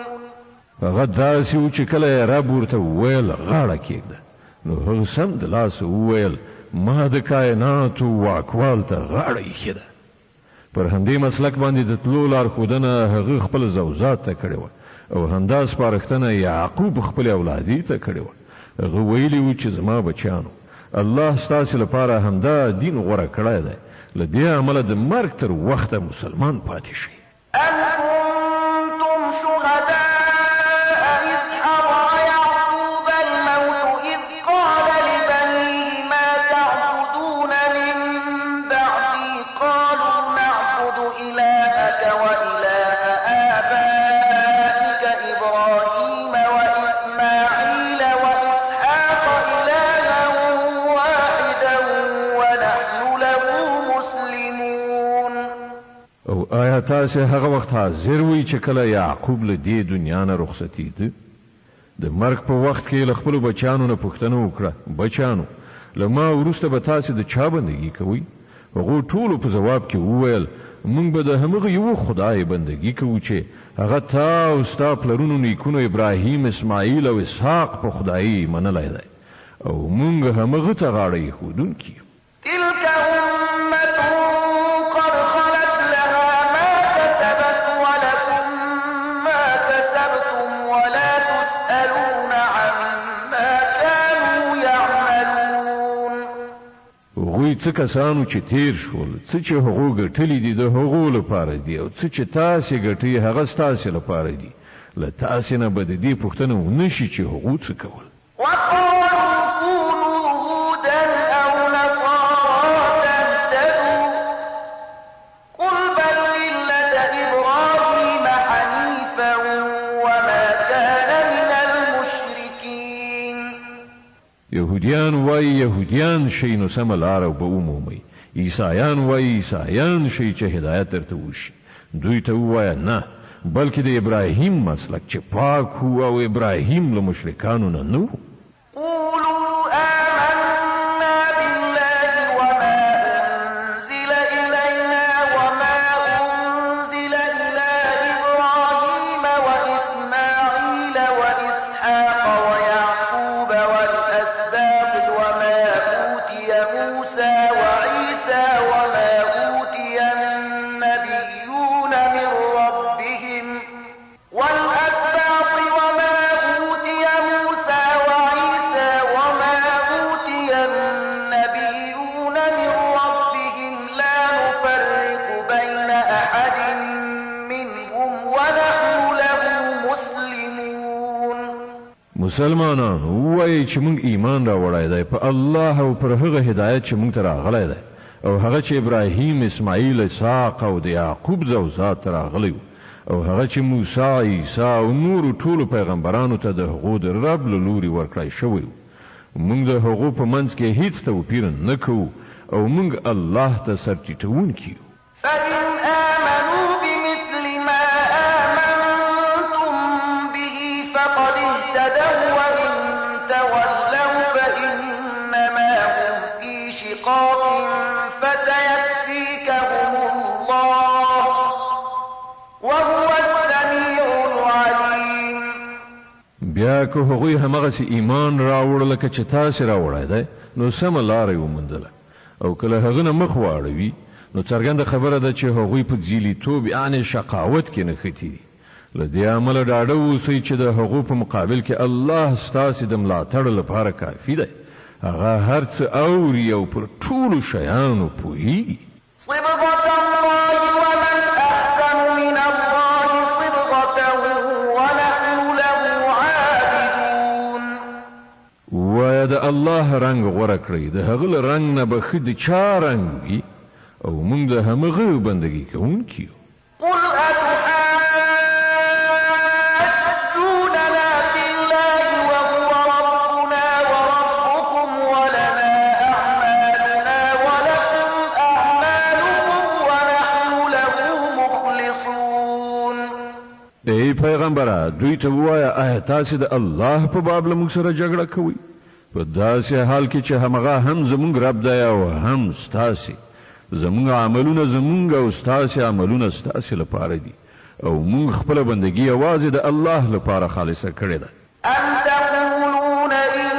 هغه داسې و چې کله یې رب ورته وویل غاړه کېږده نو هغه سم د لاسه وویل ما د کائناتو واکوال ته غاړه ایښې ده پر همدې مسلک باندې د تلو لارښودنه هغه خپل زوزات ته کړې وه او همدا سپارښتنه یعقوب خپل اولادي ته کړې وه هغه ویلي و چې زما بچیانو الله ستاسې لپاره همدا دین غوره کړی دی له دې امله د مرګ تر وخته مسلمان پاتې شئ أم كنتم شهداء إذ حضر يعقوب الموت إذ قال لبنيه ما تعبدون من بعدي قالوا نعبد إلهك وإله آبائك إبراهيم وإسماعيل وإسحاق إلها واحدا ونحن له مسلمون او آیا تاسې هغه وخت حاضر وئ چې کله یعقوب له دې دنیا نه رخصتېده د مرګ په وخت کې له خپلو بچیانو نه پوښتنه وکړه بچیانو له ما وروسته به تاسې د چا بندګي کوئ هغو ټولو په ځواب کې وویل موږ به د همغه یو خدای بندګي کوو چې هغه تا او ستا پلرونو نیکونو ابراهیم اسماعیل او اسحاق په خدایي منلی دی او موږ همغه ته غاړه ایښودونکي یو تلك أمة قد خلت لها ما كسبت ولكم ما كسبتم ولا تسألون عما كانوا يعملون هغوی څه کسانو چې تیر شول څه چې هغو ګټلي دي د هغو لپاره دي او څه چې تاسې ګټئ هغه ستاسې لپاره دي له تاسې نه به د دې پوښتنه ونه شي چې هغو څه کول وقالوا كونوا هودا أو نصارى تهتدوا قل بل ملة إبراهيم حنيفا وما كان من المشركين یهودیان وایي یهودیان شئ نو سمه لاره به ومومئ عیسایان وایي عیسایان شئ چې هدایت درته وشي دوی ته ووایه نه بلکې د ابراهیم مسلک چې پاک و او ابراهیم له مشرکانو نه نه و قولوا آمنا بالله وما أنزل إلى مسلمانانو وایي چې موږ ایمان راوړی دی په الله او پر هغه هدایت چې موږ ته راغلی دی او هغه چې ابراهیم اسماعیل اسحاق او د یعقوب زوجات ته راغلی او هغه چې موسی عیسی او نور ټولو پیغمبرانو ته د هغو د رب له لوري ورکړی شوی موږ د هغو په منځ کې هیڅ توپیر نه کوو او موږ الله ته سرټیټونکي یو. فإن آمنوا بمثل ما آمنتم به فقد اهتدوا وإن تولوا فإنما هم في شقاق فسيكفيكهم الله وهو السميع العليم. بیا که هغوی همغسې ایمان راوړل لکه چې تاسې راوړی دی نو سمه لاره یې وموندله او که له هغه نه مخ واړوي نو څرګنده خبره ده چې هغوی په ځیلیتوب یعنې شقاوت کې نښتي دي. له دې امله ډاډه اوسئ چې د هغو په مقابل کې الله ستاسې د ملاتړ لپاره کافي دی. هغه هر څه اوري او پر ټولو شیانو پوهیږي. صبغة الله ومن أحسن من الله صبغة ونحن له عابدون. وایه د الله رنګ غوره کړئ د هغه له رنګ نه به ښه د چا رنګ وي او موږ د همغه بندګي کوونکي یو. قل أتحاجوننا في الله وهو ربنا وربكم ولنا أعمالنا ولكم أعمالكم ونحن له مخلصون. ای پیغمبره دوی ته ووایه آیا تاسې د الله په باب له موږ سره جګړه کوئ په داسې حال کې چې همغه هم زموږ رب دی او هم ستاسې. زمونږ عملونه زمونږ او ستاسې عملونه ستاسې لپاره دي او موږ خپله بندګي یوازې د الله لپاره خالصه کړې ده. أم تقولون إن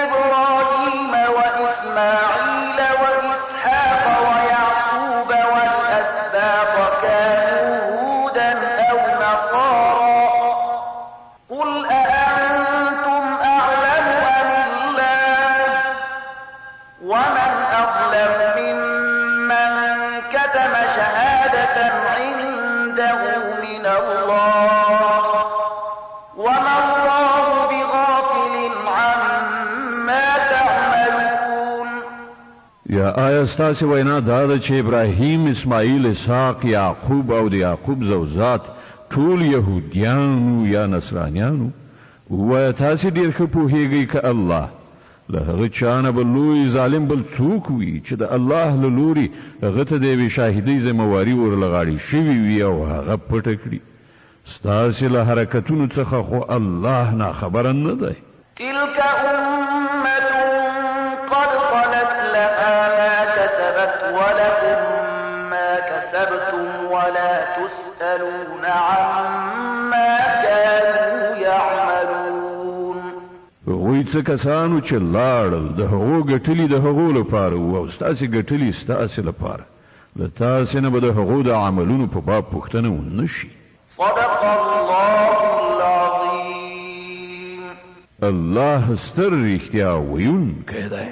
إبراهيم وإسماعيل وإسحاق ويعقوب والأسباط كانوا هودا أو نصارى قل أأنتم أعلم أم الله ومن أظلم ممن كتم شهادة عنده من الله وما الله بغافل عما تعملون. یا آیا ستاسې وینا دا ده چې ابراهیم اسماعیل اسحاق یعقوب او د یعقوب زوجات ټول یهودیانو یا نصرانیانو؟ ووایه تاسې ډېر ښه پوهیږئ که الله له هغه چا نه به لوی ظالم بل څوک وي چې د الله له لوري هغه ته د یوې شاهدۍ ذمهواري ورله غاړې شوي وي او هغه پټه کړي. ستاسې له حرکتونو څخه خو الله ناخبره نه دی. تلك أمة قد خلت لها ما كسبت ولكم ما كسبتم ولا تسألون عما كانوا يعملون. هغوی څه کسانو چې لاړل د هغو ګټلي د هغو لپاره او ستاسې ګټلي ستاسې لپاره له تاسې نه به د هغو د عملونو په باب پوښتنه ونه شي. صدق الله العظيم. الله ستر رښتیا ویونکی دی.